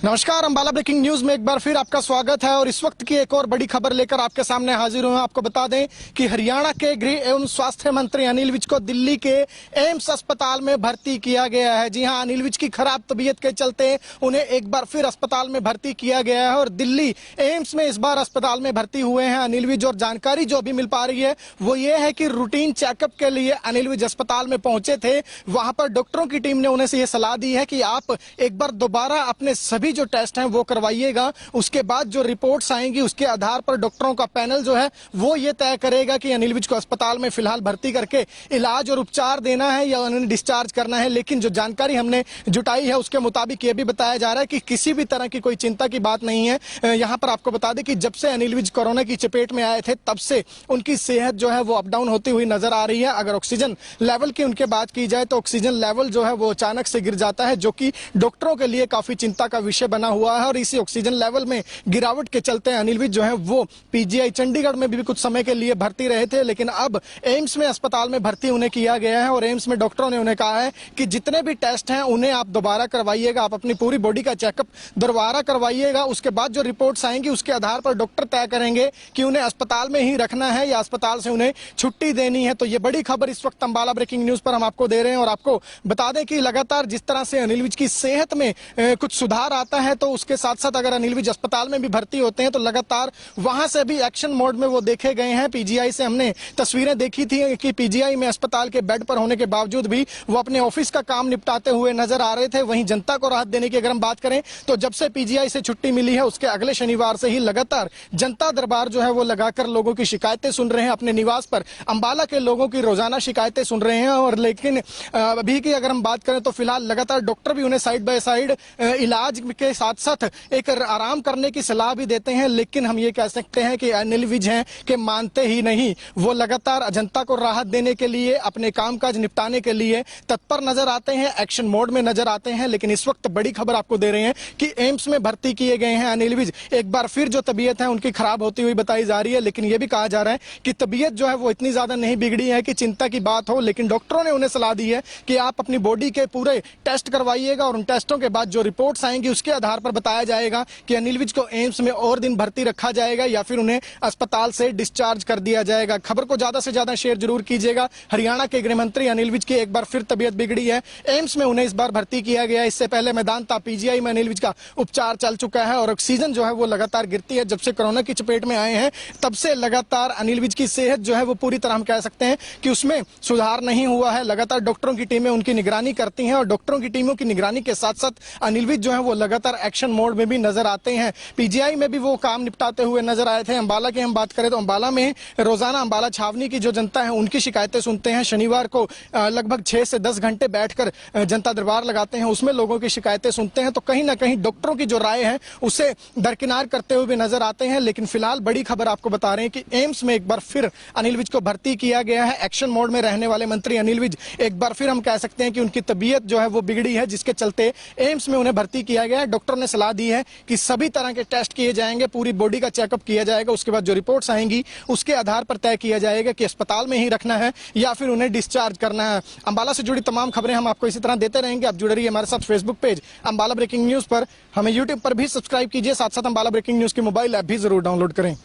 नमस्कार, अंबाला ब्रेकिंग न्यूज में एक बार फिर आपका स्वागत है और इस वक्त की एक और बड़ी खबर लेकर आपके सामने हाजिर हुए हैं। आपको बता दें कि हरियाणा के गृह एवं स्वास्थ्य मंत्री अनिल विज को दिल्ली के एम्स अस्पताल में भर्ती किया गया है। जी हां, अनिल विज की खराब तबीयत के चलते उन्हें एक बार फिर अस्पताल में भर्ती किया गया है और दिल्ली एम्स में इस बार अस्पताल में भर्ती हुए हैं अनिल विज। और जानकारी जो अभी मिल पा रही है वो ये है कि रूटीन चेकअप के लिए अनिल विज अस्पताल में पहुंचे थे। वहां पर डॉक्टरों की टीम ने उन्हें से ये सलाह दी है कि आप एक बार दोबारा अपने सभी जो टेस्ट हैं वो करवाइएगा। उसके बाद जो रिपोर्ट्स आएंगी उसके आधार पर डॉक्टरों का पैनल जो है वो ये तय करेगा कि अनिल विज को अस्पताल में फिलहाल भर्ती करके इलाज और उपचार देना है या उन्हें डिस्चार्ज करना है। लेकिन जो जानकारी हमने जुटाई है उसके मुताबिक ये भी बताया जा रहा है कि किसी भी तरह की कोई चिंता की बात नहीं है। यहाँ पर आपको बता दें कि जब से अनिल विज कोरोना की चपेट में आए थे तब से उनकी सेहत जो है वो अप डाउन होती हुई नजर आ रही है। अगर ऑक्सीजन लेवल की उनके बात की जाए तो ऑक्सीजन लेवल जो है वो अचानक से गिर जाता है, जो कि डॉक्टरों के लिए काफी चिंता का विषय बना हुआ है। और इसी ऑक्सीजन लेवल में गिरावट के चलते अनिल विज जो है वो पीजीआई चंडीगढ़ में भी कुछ समय के लिए भर्ती रहे थे, लेकिन अब एम्स में अस्पताल में भर्ती उन्हें किया गया है। और एम्स में डॉक्टरों ने उन्हें कहा है कि जितने भी टेस्ट हैं उन्हें आप दोबारा करवाइएगा, आप अपनी पूरी बॉडी का चेकअप दोबारा करवाइएगा। उसके बाद जो रिपोर्ट्स आएंगी उसके आधार पर डॉक्टर तय करेंगे कि उन्हें अस्पताल में ही रखना है या अस्पताल से उन्हें छुट्टी देनी है। तो ये बड़ी खबर इस वक्त अंबाला ब्रेकिंग न्यूज पर हम आपको दे रहे हैं। और आपको बता दें कि लगातार जिस तरह से अनिल विज की सेहत में कुछ सुधार आता है तो उसके साथ साथ अगर अनिल विज अस्पताल में भी भर्ती होते हैं तो लगातार वहां से भी एक्शन मोड में वो देखे गए हैं। पीजीआई से हमने तस्वीरें देखी थी कि पीजीआई में अस्पताल के बेड पर होने के बावजूद भी वो अपने ऑफिस का काम निपटाते हुए नजर आ रहे थे। वहीं जनता को राहत देने की अगर हम बात करें तो जब से पीजीआई से छुट्टी मिली है उसके अगले शनिवार से ही लगातार जनता दरबार जो है वो लगाकर लोगों की शिकायतें सुन रहे हैं। अपने निवास पर अंबाला के लोगों की रोजाना शिकायतें सुन रहे हैं। और लेकिन अभी की अगर हम बात करें तो फिलहाल लगातार डॉक्टर भी उन्हें साइड बाय साइड इलाज के साथ साथ एक आराम करने की सलाह भी देते हैं। लेकिन हम ये कह सकते हैं कि अनिल विज हैं कि मानते ही नहीं, वो लगातार जनता को राहत देने के लिए अपने कामकाज निपटाने के लिए तत्पर नजर आते हैं, एक्शन मोड में नजर आते हैं। लेकिन इस वक्त बड़ी खबर आपको दे रहे हैं कि एम्स में भर्ती किए गए हैं अनिल विज। एक बार फिर जो तबीयत है उनकी खराब होती हुई बताई जा रही है, लेकिन यह भी कहा जा रहा है कि तबीयत जो है वो इतनी ज्यादा नहीं बिगड़ी है कि चिंता की बात हो। लेकिन डॉक्टरों ने उन्हें सलाह दी है कि आप अपनी बॉडी के पूरे टेस्ट करवाइएगा और उन टेस्टों के बाद जो रिपोर्ट्स आएंगी उसके आधार पर बताया जाएगा कि अनिल विज को एम्स में और दिन भर्ती रखा जाएगा या फिर उन्हें अस्पताल से डिस्चार्ज कर दिया जाएगा। खबर को ज्यादा से ज्यादा शेयर जरूर कीजिएगा। हरियाणा के गृह मंत्री अनिल विज की एक बार फिर तबीयत बिगड़ी है, एम्स में उन्हें इस बार भर्ती किया गया। इससे पहले मैदानता पीजीआई में अनिल विज का उपचार चल चुका है और ऑक्सीजन जो है वो लगातार गिरती है। जब से कोरोना की चपेट में आए हैं तब से लगातार अनिल विज की सेहत जो है वो पूरी तरह हम कह सकते हैं कि उसमें सुधार नहीं हुआ है। लगातार डॉक्टरों की टीमें उनकी निगरानी करती हैं और डॉक्टरों की टीमों की निगरानी के साथ साथ अनिल विज जो है वो लगातार एक्शन मोड में भी नजर आते हैं। पीजीआई में भी वो काम निपटाते हुए नजर आए थे। अंबाला की हम बात करें तो अंबाला में रोजाना अंबाला छावनी की जो जनता है उनकी शिकायतें सुनते हैं। शनिवार को लगभग 6 से 10 घंटे बैठकर जनता दरबार लगाते हैं, उसमें लोगों की शिकायतें सुनते हैं। तो कहीं ना कहीं डॉक्टरों की जो राय है उसे दरकिनार करते हुए भी नजर आते हैं। लेकिन फिलहाल बड़ी खबर आपको बता रहे हैं कि एम्स में एक बार फिर अनिल विज को भर्ती किया गया है। एक्शन मोड में रहने वाले मंत्री अनिल विज एक बार फिर हम कह सकते हैं कि उनकी तबीयत जो है वो बिगड़ी है, जिसके चलते एम्स में उन्हें भर्ती किया गया है। डॉक्टर ने सलाह दी है कि सभी तरह के टेस्ट किए जाएंगे, पूरी बॉडी का चेकअप किया जाएगा। उसके बाद जो रिपोर्ट्स आएंगी उसके आधार पर तय किया जाएगा कि अस्पताल में ही रखना है या फिर उन्हें डिस्चार्ज करना है। अंबाला से जुड़ी तमाम खबरें हम आपको इसी तरह देते रहेंगे। आप जुड़े रहिए हमारे साथ Facebook page Ambala breaking news पर, हमें यूट्यूब पर भी सब्सक्राइब कीजिए, साथ साथ अंबाला ब्रेकिंग न्यूज की मोबाइल ऐप भी जरूर डाउनलोड करें।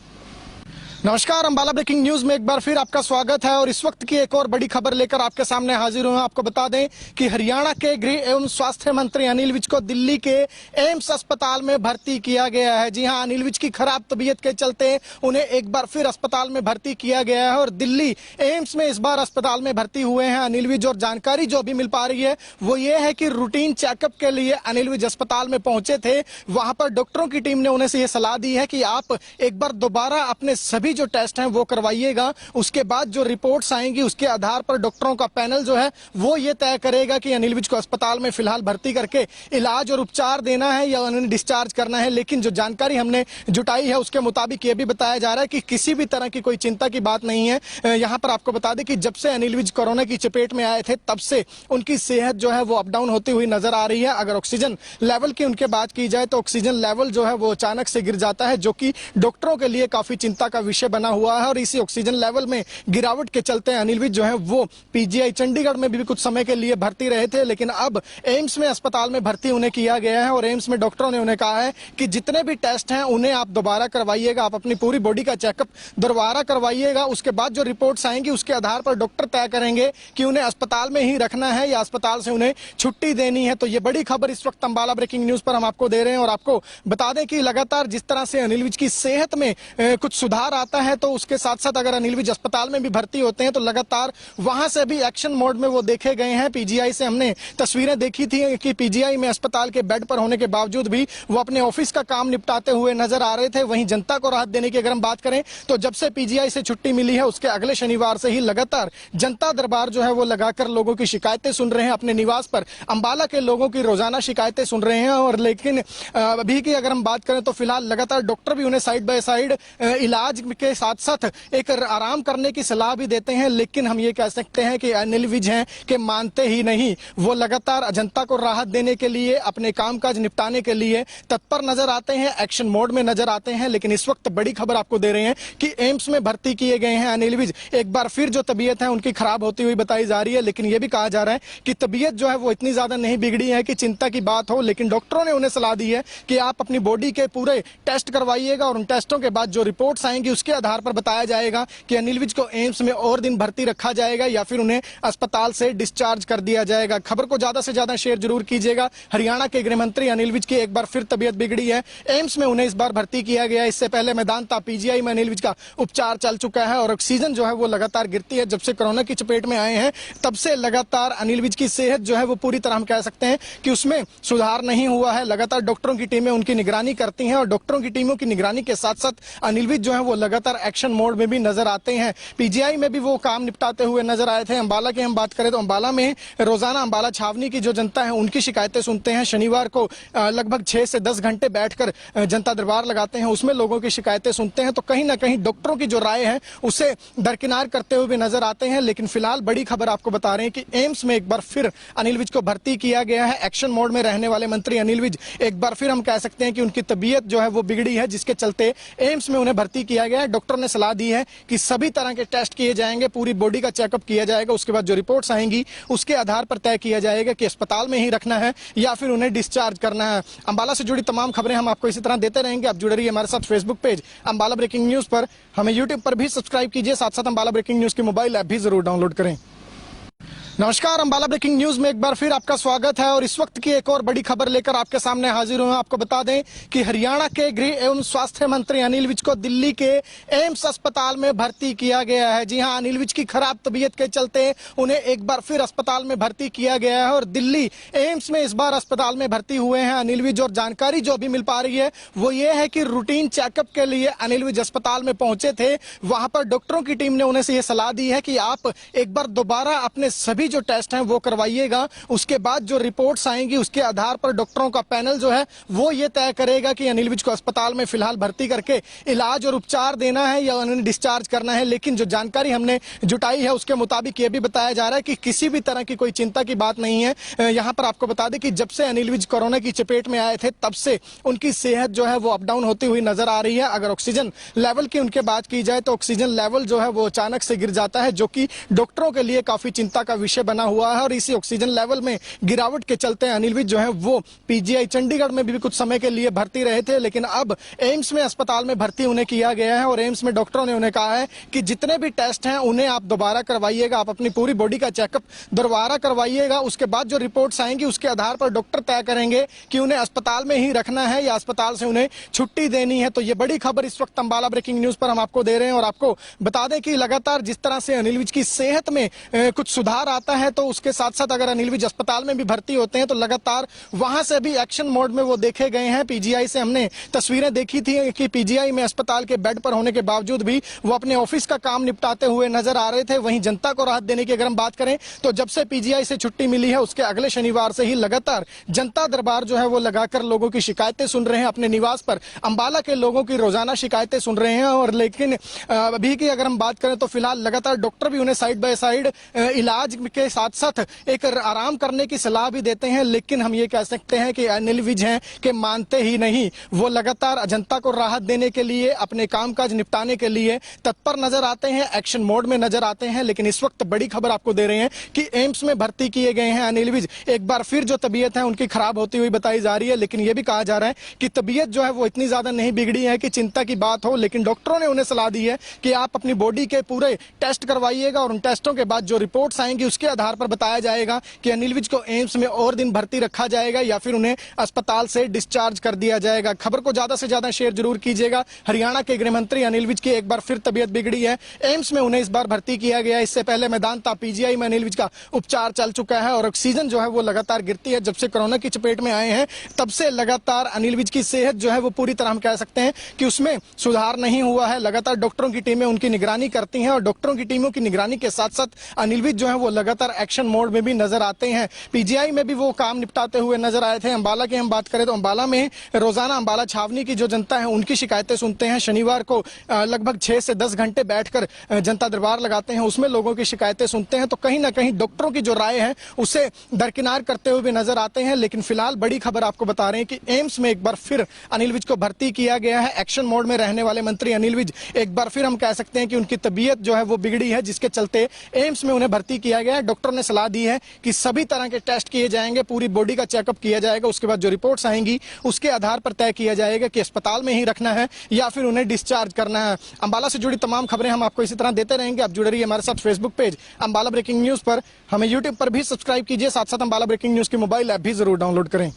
नमस्कार, अंबाला ब्रेकिंग न्यूज में एक बार फिर आपका स्वागत है और इस वक्त की एक और बड़ी खबर लेकर आपके सामने हाजिर हुए हैं। आपको बता दें कि हरियाणा के गृह एवं स्वास्थ्य मंत्री अनिल विज को दिल्ली के एम्स अस्पताल में भर्ती किया गया है। जी हां, अनिल विज की खराब तबीयत के चलते उन्हें एक बार फिर अस्पताल में भर्ती किया गया है और दिल्ली एम्स में इस बार अस्पताल में भर्ती हुए हैं अनिल विज। और जानकारी जो अभी मिल पा रही है वो ये है कि रूटीन चेकअप के लिए अनिल विज अस्पताल में पहुंचे थे। वहां पर डॉक्टरों की टीम ने उन्हें से ये सलाह दी है कि आप एक बार दोबारा अपने सभी जो टेस्ट हैं वो करवाइएगा। उसके बाद जो रिपोर्ट्स आएंगी उसके आधार पर डॉक्टरों का पैनल जो है वो ये तय करेगा कि अनिल विज को अस्पताल में फिलहाल भर्ती करके इलाज और उपचार देना है या उन्हें डिस्चार्ज करना है। लेकिन जो जानकारी हमने जुटाई है उसके मुताबिक ये भी बताया जा रहा है कि किसी भी तरह की कोई चिंता की बात नहीं है। यहाँ पर आपको बता दें कि जब से अनिल विज कोरोना की चपेट में आए थे तब से उनकी सेहत जो है वो अप डाउन होती हुई नजर आ रही है। अगर ऑक्सीजन लेवल की उनके बात की जाए तो ऑक्सीजन लेवल जो है वो अचानक से गिर जाता है, जो कि डॉक्टरों के लिए काफी चिंता का विषय विषय बना हुआ है और इसी ऑक्सीजन लेवल में गिरावट के चलते अनिल विज जो है वो पीजीआई चंडीगढ़ में भी कुछ समय के लिए भर्ती रहे थे, लेकिन अब एम्स में अस्पताल में भर्ती उन्हें किया गया है और एम्स में डॉक्टरों ने उन्हें कहा है कि जितने भी टेस्ट हैं उन्हें आप दोबारा करवाइएगा, आप अपनी पूरी बॉडी का चेकअप दोबारा करवाइएगा। उसके बाद जो रिपोर्ट्स आएंगी उसके आधार पर डॉक्टर तय करेंगे कि उन्हें अस्पताल में ही रखना है या अस्पताल से उन्हें छुट्टी देनी है। तो ये बड़ी खबर इस वक्त अंबाला ब्रेकिंग न्यूज पर हम आपको दे रहे हैं और आपको बता दें कि लगातार जिस तरह से अनिल विज की सेहत में कुछ सुधार आता है तो उसके साथ साथ अगर अनिल विज अस्पताल में भी भर्ती होते हैं तो लगातार वहां से भी एक्शन मोड में वो देखे गए हैं। पीजीआई से हमने तस्वीरें देखी थी कि पीजीआई में अस्पताल के बेड पर होने के बावजूद भी वो अपने ऑफिस का काम निपटाते हुए नजर आ रहे थे। वहीं जनता को राहत देने की अगर हम बात करें तो जब से पीजीआई से छुट्टी मिली है उसके अगले शनिवार से ही लगातार जनता दरबार जो है वो लगाकर लोगों की शिकायतें सुन रहे हैं। अपने निवास पर अंबाला के लोगों की रोजाना शिकायतें सुन रहे हैं और लेकिन अभी की अगर हम बात करें तो फिलहाल लगातार डॉक्टर भी उन्हें साइड बाय साइड इलाज के साथ साथ एक आराम करने की सलाह भी देते हैं। लेकिन हम ये कह सकते हैं कि अनिल विज हैं कि मानते ही नहीं, वो लगातार जनता को राहत देने के लिए अपने कामकाज निपटाने के लिए तत्पर नजर आते हैं, एक्शन मोड में नजर आते हैं। लेकिन इस वक्त बड़ी खबर आपको दे रहे हैं कि एम्स में भर्ती किए गए हैं अनिल विज। एक बार फिर जो तबीयत है उनकी खराब होती हुई बताई जा रही है, लेकिन यह भी कहा जा रहा है कि तबीयत जो है वो इतनी ज्यादा नहीं बिगड़ी है कि चिंता की बात हो। लेकिन डॉक्टरों ने उन्हें सलाह दी है कि आप अपनी बॉडी के पूरे टेस्ट करवाइएगा और उन टेस्टों के बाद जो रिपोर्ट्स आएंगी उसके आधार पर बताया जाएगा कि अनिल विज को एम्स में और दिन भर्ती रखा जाएगा या फिर उन्हें अस्पताल से डिस्चार्ज कर दिया जाएगा। खबर को ज्यादा से ज्यादा शेयर जरूर कीजिएगा। हरियाणा के गृह मंत्री अनिल विज की एक बार फिर तबीयत बिगड़ी है, एम्स में उन्हें इस बार भर्ती किया गया। इससे पहले मैदानता पीजीआई में अनिल विज का उपचार चल चुका है और ऑक्सीजन जो है वो लगातार गिरती है। जब से कोरोना की चपेट में आए हैं तब से लगातार अनिल विज की सेहत जो है वो पूरी तरह हम कह सकते हैं कि उसमें सुधार नहीं हुआ है। लगातार डॉक्टरों की टीमें उनकी निगरानी करती हैं और डॉक्टरों की टीमों की निगरानी के साथ साथ अनिल विज जो है वो लगातार एक्शन मोड में भी नजर आते हैं। पीजीआई में भी वो काम निपटाते हुए नजर आए थे। अंबाला की हम बात करें तो अंबाला में रोजाना अंबाला छावनी की जो जनता है उनकी शिकायतें सुनते हैं। शनिवार को लगभग 6 से 10 घंटे बैठकर जनता दरबार लगाते हैं, उसमें लोगों की शिकायतें सुनते हैं। तो कहीं ना कहीं डॉक्टरों की जो राय है उसे दरकिनार करते हुए भी नजर आते हैं। लेकिन फिलहाल बड़ी खबर आपको बता रहे हैं कि एम्स में एक बार फिर अनिल विज को भर्ती किया गया है। एक्शन मोड में रहने वाले मंत्री अनिल विज एक बार फिर हम कह सकते हैं कि उनकी तबीयत जो है वो बिगड़ी है, जिसके चलते एम्स में उन्हें भर्ती किया गया है। डॉक्टर ने सलाह दी है कि सभी तरह के टेस्ट किए जाएंगे, पूरी बॉडी का चेकअप किया जाएगा। उसके बाद जो रिपोर्ट्स आएंगी उसके आधार पर तय किया जाएगा कि अस्पताल में ही रखना है या फिर उन्हें डिस्चार्ज करना है। अंबाला से जुड़ी तमाम खबरें हम आपको इसी तरह देते रहेंगे। आप जुड़े रहिए हमारे साथ Facebook page Ambala breaking news पर, हमें यूट्यूब पर भी सब्सक्राइब कीजिए, साथ साथ अंबाला ब्रेकिंग न्यूज की मोबाइल ऐप भी जरूर डाउनलोड करें। नमस्कार, अंबाला ब्रेकिंग न्यूज में एक बार फिर आपका स्वागत है और इस वक्त की एक और बड़ी खबर लेकर आपके सामने हाजिर हुए। आपको बता दें कि हरियाणा के गृह एवं स्वास्थ्य मंत्री अनिल विज को दिल्ली के एम्स अस्पताल में भर्ती किया गया है। जी हां, अनिल विज की खराब तबीयत के चलते उन्हें एक बार फिर अस्पताल में भर्ती किया गया है और दिल्ली एम्स में इस बार अस्पताल में भर्ती हुए हैं अनिल विज। और जानकारी जो अभी मिल पा रही है वो ये है कि रूटीन चेकअप के लिए अनिल विज अस्पताल में पहुंचे थे। वहां पर डॉक्टरों की टीम ने उन्हें से ये सलाह दी है कि आप एक बार दोबारा अपने सभी जो टेस्ट हैं वो करवाइएगा। उसके बाद जो रिपोर्ट्स आएंगी उसके आधार पर डॉक्टरों का पैनल जो है वो ये तय करेगा कि अनिल विज को अस्पताल में फिलहाल भर्ती करके इलाज और उपचार देना है या उन्हें डिस्चार्ज करना है। लेकिन जो जानकारी हमने जुटाई है उसके मुताबिक ये भी बताया जा रहा है कि किसी भी तरह की कोई चिंता की बात नहीं है। यहाँ पर आपको बता दें कि जब से अनिल विज कोरोना की चपेट में आए थे तब से उनकी सेहत जो है वो अप डाउन होती हुई नजर आ रही है। अगर ऑक्सीजन लेवल की उनके बात की जाए तो ऑक्सीजन लेवल जो है वो अचानक से गिर जाता है, जो कि डॉक्टरों के लिए काफी चिंता का विषय बना हुआ है और इसी ऑक्सीजन लेवल में गिरावट के चलते अनिल विज जो है वो पीजीआई चंडीगढ़ में भी कुछ समय के लिए भर्ती रहे थे, लेकिन अब एम्स में अस्पताल में भर्ती उन्हें किया गया है और एम्स में डॉक्टरों ने उन्हें कहा है कि जितने भी टेस्ट हैं उन्हें आप दोबारा करवाइएगा, आप अपनी पूरी बॉडी का चेकअप दोबारा करवाइएगा। उसके बाद जो रिपोर्ट्स आएंगी उसके आधार पर डॉक्टर तय करेंगे कि उन्हें अस्पताल में ही रखना है या अस्पताल से उन्हें छुट्टी देनी है। तो ये बड़ी खबर इस वक्त अंबाला ब्रेकिंग न्यूज पर हम आपको दे रहे हैं और आपको बता दें कि लगातार जिस तरह से अनिल विज की सेहत में कुछ सुधार आता है तो उसके साथ साथ अगर अनिल विज अस्पताल में भी भर्ती होते हैं तो लगातार वहां से भी एक्शन मोड में वो देखे गए हैं। पीजीआई से हमने तस्वीरें देखी थी कि पीजीआई में अस्पताल के बेड पर होने के बावजूद भी वो अपने ऑफिस का काम निपटाते हुए नजर आ रहे थे। वहीं जनता को राहत देने की अगर हम बात करें तो जब से पीजीआई से छुट्टी मिली है उसके अगले शनिवार से ही लगातार जनता दरबार जो है वो लगाकर लोगों की शिकायतें सुन रहे हैं। अपने निवास पर अंबाला के लोगों की रोजाना शिकायतें सुन रहे हैं और लेकिन अभी की अगर हम बात करें तो फिलहाल लगातार डॉक्टर भी उन्हें साइड बाय साइड इलाज के साथ साथ एक आराम करने की सलाह भी देते हैं, लेकिन हम ये कह सकते हैं कि अनिल विज हैं कि मानते ही नहीं। वो लगातार जनता को राहत देने के लिए, अपने कामकाज निपटाने के लिए तत्पर नजर आते हैं, एक्शन मोड में नजर आते हैं। लेकिन इस वक्त बड़ी खबर आपको दे रहे हैं कि एम्स में भर्ती किए गए हैं अनिल विज। एक बार फिर जो तबीयत है उनकी खराब होती हुई बताई जा रही है, लेकिन यह भी कहा जा रहा है कि तबीयत जो है वो इतनी ज्यादा नहीं बिगड़ी है कि चिंता की बात हो। लेकिन डॉक्टरों ने उन्हें सलाह दी है कि आप अपनी बॉडी के पूरे टेस्ट करवाइएगा और उन टेस्टों के बाद जो रिपोर्ट्स आएंगी उसके आधार पर बताया जाएगा कि अनिल विज को एम्स में और दिन भर्ती रखा जाएगा या फिर उन्हें अस्पताल से डिस्चार्ज कर दिया जाएगा। खबर को ज्यादा से ज्यादा शेयर जरूर कीजिएगा। हरियाणा के गृह मंत्री अनिल विज की एक बार फिर तबीयत बिगड़ी है। एम्स में उन्हें इस बार भर्ती किया गया। इससे पहले मैदानता पीजीआई में अनिल विज का उपचार चल चुका है और ऑक्सीजन जो है वो लगातार गिरती है। जब से कोरोना की चपेट में आए हैं तब से लगातार अनिल विज की सेहत जो है वो पूरी तरह हम कह सकते हैं कि उसमें सुधार नहीं हुआ है। लगातार डॉक्टरों की टीमें उनकी निगरानी करती हैं और डॉक्टरों की टीमों की निगरानी के साथ साथ अनिल विज जो है वो लगातार एक्शन मोड में भी नजर आते हैं। पीजीआई में भी वो काम निपटाते हुए नजर आए थे। अंबाला की हम बात करें तो अंबाला में रोजाना अंबाला छावनी की जो जनता है उनकी शिकायतें सुनते हैं। शनिवार को लगभग 6 से 10 घंटे बैठकर जनता दरबार लगाते हैं, उसमें लोगों की शिकायतें सुनते हैं। तो कहीं ना कहीं डॉक्टरों की जो राय है उसे दरकिनार करते हुए भी नजर आते हैं। लेकिन फिलहाल बड़ी खबर आपको बता रहे हैं कि एम्स में एक बार फिर अनिल विज को भर्ती किया गया है। एक्शन मोड में रहने वाले मंत्री अनिल विज एक बार फिर हम कह सकते हैं कि उनकी तबीयत जो है वो बिगड़ी है, जिसके चलते एम्स में उन्हें भर्ती किया गया है। डॉक्टर ने सलाह दी है कि सभी तरह के टेस्ट किए जाएंगे, पूरी बॉडी का चेकअप किया जाएगा। उसके बाद जो रिपोर्ट्स आएंगी उसके आधार पर तय किया जाएगा कि अस्पताल में ही रखना है या फिर उन्हें डिस्चार्ज करना है। अंबाला से जुड़ी तमाम खबरें हम आपको इसी तरह देते रहेंगे। आप जुड़े रहिए हमारे साथ Facebook page Ambala breaking news पर। हमें यूट्यूब पर भी सब्सक्राइब कीजिए, साथ साथ अंबाला ब्रेकिंग न्यूज की मोबाइल ऐप भी जरूर डाउनलोड करें।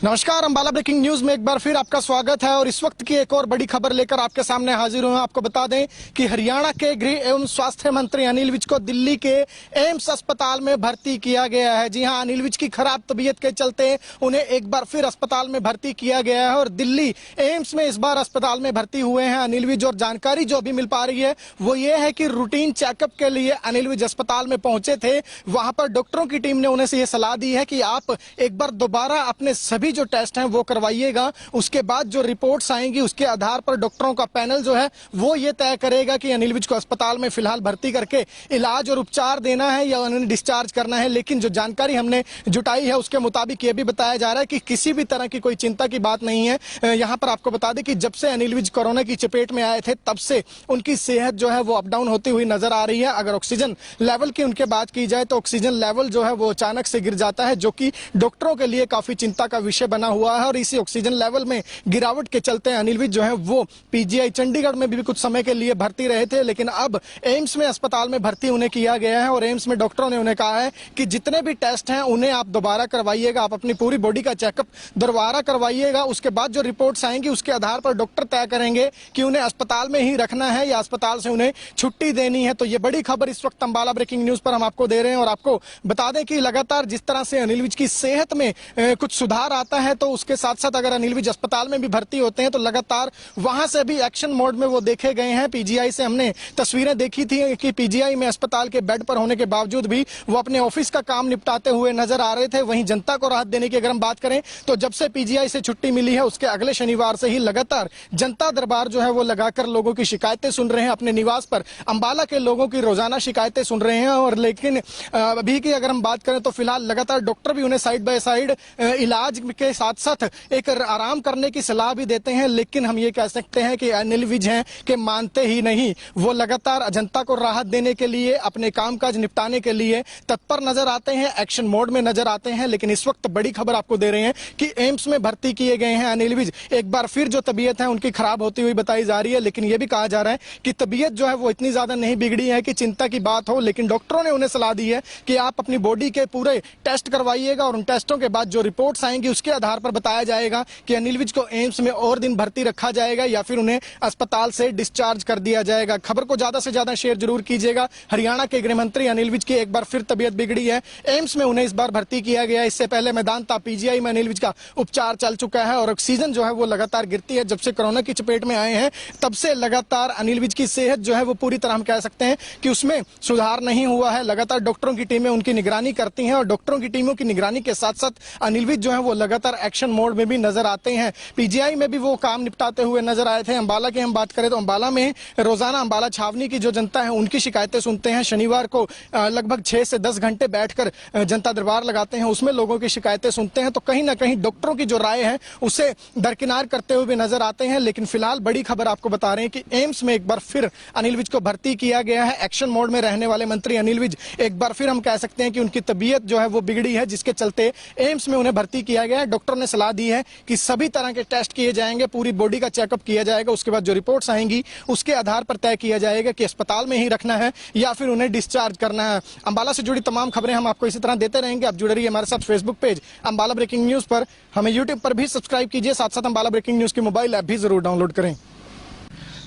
नमस्कार, अंबाला ब्रेकिंग न्यूज में एक बार फिर आपका स्वागत है और इस वक्त की एक और बड़ी खबर लेकर आपके सामने हाजिर हुए हैं। आपको बता दें कि हरियाणा के गृह एवं स्वास्थ्य मंत्री अनिल विज को दिल्ली के एम्स अस्पताल में भर्ती किया गया है। जी हां, अनिल विज की खराब तबीयत के चलते उन्हें एक बार फिर अस्पताल में भर्ती किया गया है और दिल्ली एम्स में इस बार अस्पताल में भर्ती हुए हैं अनिल विज। और जानकारी जो अभी मिल पा रही है वो ये है कि रूटीन चेकअप के लिए अनिल विज अस्पताल में पहुंचे थे। वहां पर डॉक्टरों की टीम ने उन्हें ये सलाह दी है कि आप एक बार दोबारा अपने सभी जो टेस्ट हैं वो करवाइएगा। उसके बाद जो रिपोर्ट्स आएंगी उसके आधार पर डॉक्टरों का पैनल जो है वो ये तय करेगा कि अनिल विज को अस्पताल में फिलहाल भर्ती करके इलाज और उपचार देना है या उन्हें डिस्चार्ज करना है। लेकिन जो जानकारी हमने जुटाई है उसके मुताबिक ये भी बताया जा रहा है कि किसी भी तरह की कोई चिंता की बात नहीं है। यहाँ पर आपको बता दें कि जब से अनिल विज कोरोना की चपेट में आए थे तब से उनकी सेहत जो है वो अप डाउन होती हुई नजर आ रही है। अगर ऑक्सीजन लेवल की उनके बात की जाए तो ऑक्सीजन लेवल जो है वो अचानक से गिर जाता है, जो कि डॉक्टरों के लिए काफी चिंता का विषय बना हुआ है। और इसी ऑक्सीजन लेवल में गिरावट के चलते अनिल विज जो है वो पीजीआई चंडीगढ़ में भी कुछ समय के लिए भर्ती रहे थे, लेकिन अब एम्स में अस्पताल में भर्ती उन्हें किया गया है। और एम्स में डॉक्टरों ने उन्हें कहा है कि जितने भी टेस्ट हैं उन्हें आप दोबारा करवाइएगा, आप अपनी पूरी बॉडी का चेकअप दोबारा करवाइएगा। उसके बाद जो रिपोर्ट्स आएंगी उसके आधार पर डॉक्टर तय करेंगे कि उन्हें अस्पताल में ही रखना है या अस्पताल से उन्हें छुट्टी देनी है। तो ये बड़ी खबर इस वक्त अंबाला ब्रेकिंग न्यूज पर हम आपको दे रहे हैं और आपको बता दें कि लगातार जिस तरह से अनिल विज की सेहत में कुछ सुधार आता है तो उसके साथ साथ अगर अनिल विज अस्पताल में भी भर्ती होते हैं तो लगातार वहां से भी एक्शन मोड में वो देखे गए हैं। पीजीआई से हमने तस्वीरें देखी थी कि पीजीआई में अस्पताल के बेड पर होने के बावजूद भी वो अपने ऑफिस का काम निपटाते हुए नजर आ रहे थे। वहीं जनता को राहत देने की अगर हम बात करें तो जब से पीजीआई से छुट्टी मिली है उसके अगले शनिवार से ही लगातार जनता दरबार जो है वो लगाकर लोगों की शिकायतें सुन रहे हैं। अपने निवास पर अंबाला के लोगों की रोजाना शिकायतें सुन रहे हैं। और लेकिन अभी की अगर हम बात करें तो फिलहाल लगातार डॉक्टर भी उन्हें साइड बाय साइड इलाज के साथ साथ एक आराम करने की सलाह भी देते हैं। लेकिन हम ये कह सकते हैं कि अनिल विज हैं कि मानते ही नहीं। वो लगातार जनता को राहत देने के लिए, अपने कामकाज निपटाने के लिए तत्पर नजर आते हैं, एक्शन मोड में नजर आते हैं। लेकिन इस वक्त बड़ी खबर आपको दे रहे हैं कि एम्स में भर्ती किए गए हैं अनिल विज। एक बार फिर जो तबीयत है उनकी खराब होती हुई बताई जा रही है, लेकिन यह भी कहा जा रहा है कि तबीयत जो है वो इतनी ज्यादा नहीं बिगड़ी है कि चिंता की बात हो। लेकिन डॉक्टरों ने उन्हें सलाह दी है कि आप अपनी बॉडी के पूरे टेस्ट करवाइएगा और उन टेस्टों के बाद जो रिपोर्ट्स आएंगी उसके आधार पर बताया जाएगा कि अनिल विज को एम्स में और दिन भर्ती रखा जाएगा या फिर उन्हें अस्पताल से डिस्चार्ज कर दिया जाएगा। खबर को ज्यादा से ज्यादा शेयर जरूर कीजिएगा। हरियाणा के गृह मंत्री अनिल विज की एक बार फिर तबीयत बिगड़ी है। एम्स में उन्हें इस बार भर्ती किया गया। इससे पहले मैदानता पीजीआई में अनिल विज का उपचार चल चुका है और ऑक्सीजन जो है वो लगातार गिरती है। जब से कोरोना की चपेट में आए हैं तब से लगातार अनिल विज की सेहत जो है वो पूरी तरह हम कह सकते हैं कि उसमें सुधार नहीं हुआ है। लगातार डॉक्टरों की टीमें उनकी निगरानी करती हैं और डॉक्टरों की टीमों की निगरानी के साथ साथ अनिल विज जो है वो लगातार लगातार एक्शन मोड में भी नजर आते हैं। पीजीआई में भी वो काम निपटाते हुए नजर आए थे। अंबाला की हम बात करें तो अंबाला में रोजाना अंबाला छावनी की जो जनता है उनकी शिकायतें सुनते हैं। शनिवार को लगभग 6 से 10 घंटे बैठकर जनता दरबार लगाते हैं, उसमें लोगों की शिकायतें सुनते हैं। तो कहीं ना कहीं डॉक्टरों की जो राय है उसे दरकिनार करते हुए भी नजर आते हैं। लेकिन फिलहाल बड़ी खबर आपको बता रहे हैं कि एम्स में एक बार फिर अनिल विज को भर्ती किया गया है। एक्शन मोड में रहने वाले मंत्री अनिल विज एक बार फिर हम कह सकते हैं कि उनकी तबीयत जो है वो बिगड़ी है, जिसके चलते एम्स में उन्हें भर्ती किया गया है। डॉक्टर ने सलाह दी है कि सभी तरह के टेस्ट किए जाएंगे, पूरी बॉडी का चेकअप किया जाएगा। उसके बाद जो रिपोर्ट्स आएंगी उसके आधार पर तय किया जाएगा कि अस्पताल में ही रखना है या फिर उन्हें डिस्चार्ज करना है। अंबाला से जुड़ी तमाम खबरें हम आपको इसी तरह देते रहेंगे। आप जुड़े रहिए हमारे साथ Facebook page Ambala breaking news पर, हमें यूट्यूब पर भी सब्सक्राइब कीजिए, साथ साथ अंबाला ब्रेकिंग न्यूज की मोबाइल ऐप भी जरूर डाउनलोड करें।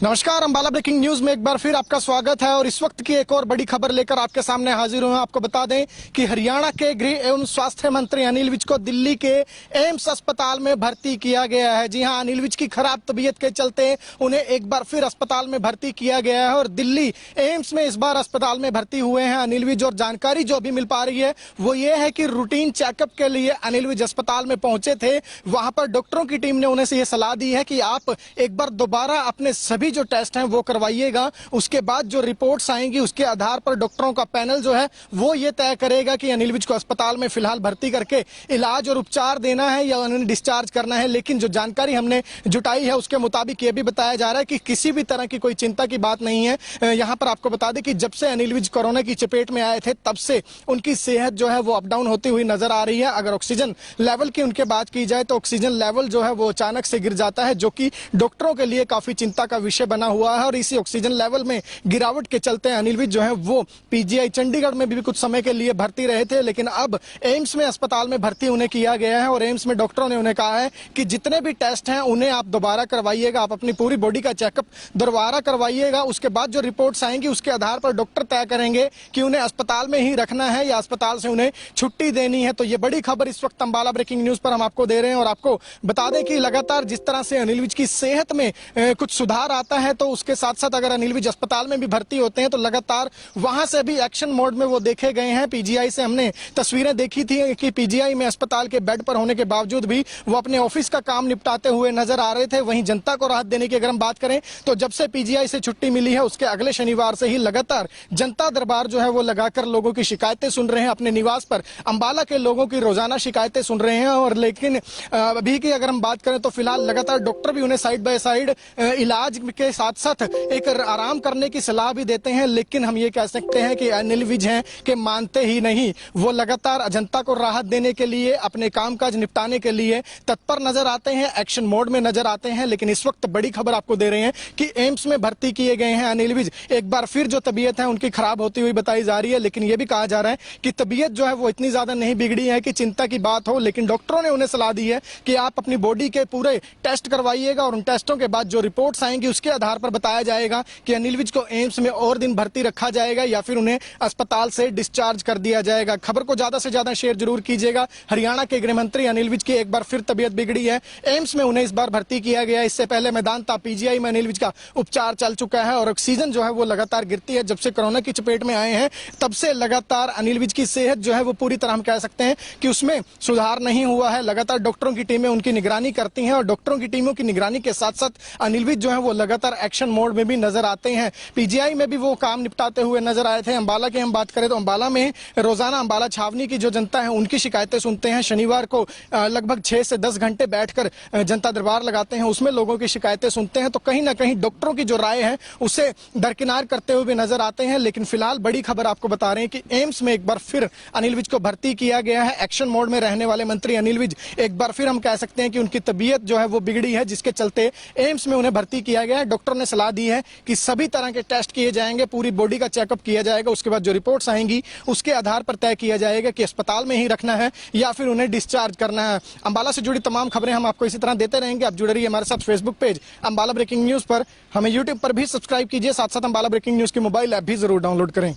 नमस्कार, अंबाला ब्रेकिंग न्यूज में एक बार फिर आपका स्वागत है और इस वक्त की एक और बड़ी खबर लेकर आपके सामने हाजिर हुए हैं। आपको बता दें कि हरियाणा के गृह एवं स्वास्थ्य मंत्री अनिल विज को दिल्ली के एम्स अस्पताल में भर्ती किया गया है। जी हां, अनिल विज की खराब तबीयत के चलते उन्हें एक बार फिर अस्पताल में भर्ती किया गया है और दिल्ली एम्स में इस बार अस्पताल में भर्ती हुए हैं अनिल विज। और जानकारी जो अभी मिल पा रही है वो ये है कि रूटीन चेकअप के लिए अनिल विज अस्पताल में पहुंचे थे। वहां पर डॉक्टरों की टीम ने उन्हें से ये सलाह दी है कि आप एक बार दोबारा अपने सभी जो टेस्ट हैं वो करवाइएगा। उसके बाद जो रिपोर्ट्स आएंगी उसके आधार पर डॉक्टरों का पैनल जो है वो ये तय करेगा कि अनिल विज को अस्पताल में फिलहाल भर्ती करके इलाज और उपचार देना है या उन्हें डिस्चार्ज करना है। लेकिन जो जानकारी हमने जुटाई है उसके मुताबिक ये भी बताया जा रहा है कि किसी भी तरह की कोई चिंता की बात नहीं है। यहाँ पर आपको बता दें कि जब से अनिल विज कोरोना की चपेट में आए थे तब से उनकी सेहत जो है वो अप डाउन होती हुई नजर आ रही है। अगर ऑक्सीजन लेवल की उनके बात की जाए तो ऑक्सीजन लेवल जो है वो अचानक से गिर जाता है, जो कि डॉक्टरों के लिए काफी चिंता का विषय बना हुआ है। और इसी ऑक्सीजन लेवल में गिरावट के चलते अनिल विज जो है वो पीजीआई चंडीगढ़ में भी कुछ समय के लिए भर्ती रहे थे, लेकिन अब एम्स में अस्पताल में भर्ती उन्हें किया गया है। और एम्स में डॉक्टरों ने उन्हें कहा है कि जितने भी टेस्ट हैं उन्हें आप दोबारा करवाइएगा, आप अपनी पूरी बॉडी का चेकअप दोबारा करवाइएगा। उसके बाद जो रिपोर्ट्स आएंगी उसके आधार पर डॉक्टर तय करेंगे कि उन्हें अस्पताल में ही रखना है या अस्पताल से उन्हें छुट्टी देनी है। तो ये बड़ी खबर इस वक्त अंबाला ब्रेकिंग न्यूज पर हम आपको दे रहे हैं। और आपको बता दें कि लगातार जिस तरह से अनिल विज की सेहत में कुछ सुधार आता है तो उसके साथ साथ अगर अनिल विज अस्पताल में भी भर्ती होते हैं तो लगातार वहां से भी एक्शन मोड में वो देखे गए हैं। पीजीआई से हमने तस्वीरें देखी थी कि पीजीआई में अस्पताल के बेड पर होने के बावजूद भी वो अपने ऑफिस का काम निपटाते हुए नजर आ रहे थे। वहीं जनता को राहत देने की अगर हम बात करें तो जब से पीजीआई से छुट्टी मिली है उसके अगले शनिवार से ही लगातार जनता दरबार जो है वो लगाकर लोगों की शिकायतें सुन रहे हैं। अपने निवास पर अंबाला के लोगों की रोजाना शिकायतें सुन रहे हैं। और लेकिन अभी की अगर हम बात करें तो फिलहाल लगातार डॉक्टर भी उन्हें साइड बाय साइड इलाज के साथ साथ एक आराम करने की सलाह भी देते हैं। लेकिन हम ये कह सकते हैं कि अनिल विज हैं कि मानते ही नहीं, वो लगातार जनता को राहत देने के लिए अपने कामकाज निपटाने के लिए तत्पर नजर आते हैं, एक्शन मोड में नजर आते हैं। लेकिन इस वक्त बड़ी खबर आपको दे रहे हैं कि एम्स में भर्ती किए गए हैं अनिल विज। एक बार फिर जो तबीयत है उनकी खराब होती हुई बताई जा रही है। लेकिन यह भी कहा जा रहा है कि तबीयत जो है वो इतनी ज्यादा नहीं बिगड़ी है कि चिंता की बात हो। लेकिन डॉक्टरों ने उन्हें सलाह दी है कि आप अपनी बॉडी के पूरे टेस्ट करवाइएगा और उन टेस्टों के बाद जो रिपोर्ट्स आएंगी उसके आधार पर बताया जाएगा कि अनिल विज को एम्स में और दिन भर्ती रखा जाएगा या फिर उन्हें अस्पताल से डिस्चार्ज कर दिया जाएगा। खबर को ज्यादा से ज्यादा शेयर जरूर कीजिएगा। हरियाणा के गृह मंत्री अनिल विज की एक बार फिर तबीयत बिगड़ी है, एम्स में उन्हें इस बार भर्ती किया गया है। इससे पहले मैदानता पीजीआई में अनिल विज का उपचार चल चुका है और ऑक्सीजन जो है वो लगातार गिरती है। जब से कोरोना की चपेट में आए हैं तब से लगातार अनिल विज की सेहत जो है वो पूरी तरह हम कह सकते हैं कि उसमें सुधार नहीं हुआ है। लगातार डॉक्टरों की टीमें उनकी निगरानी करती हैं और डॉक्टरों की टीमों की निगरानी के साथ साथ अनिल विज जो है वो लगातार एक्शन मोड में भी नजर आते हैं। पीजीआई में भी वो काम निपटाते हुए नजर आए थे। अंबाला की हम बात करें तो अंबाला में रोजाना अंबाला छावनी की जो जनता है उनकी शिकायतें सुनते हैं। शनिवार को लगभग 6 से 10 घंटे बैठकर जनता दरबार लगाते हैं, उसमें लोगों की शिकायतें सुनते हैं। तो कहीं ना कहीं डॉक्टरों की जो राय है उसे दरकिनार करते हुए भी नजर आते हैं। लेकिन फिलहाल बड़ी खबर आपको बता रहे हैं कि एम्स में एक बार फिर अनिल विज को भर्ती किया गया है। एक्शन मोड में रहने वाले मंत्री अनिल विज एक बार फिर हम कह सकते हैं कि उनकी तबीयत जो है वो बिगड़ी है, जिसके चलते एम्स में उन्हें भर्ती किया गया है। डॉक्टर ने सलाह दी है कि सभी तरह के टेस्ट किए जाएंगे, पूरी बॉडी का चेकअप किया जाएगा। उसके बाद जो रिपोर्ट्स आएंगी उसके आधार पर तय किया जाएगा कि अस्पताल में ही रखना है या फिर उन्हें डिस्चार्ज करना है। अंबाला से जुड़ी तमाम खबरें हम आपको इसी तरह देते रहेंगे। आप जुड़े रहिए हमारे साथ Facebook page Ambala breaking news पर, हमें यूट्यूब पर भी सब्सक्राइब कीजिए, साथ साथ अंबाला ब्रेकिंग न्यूज की मोबाइल ऐप भी जरूर डाउनलोड करें।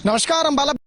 नमस्कार, अंबाला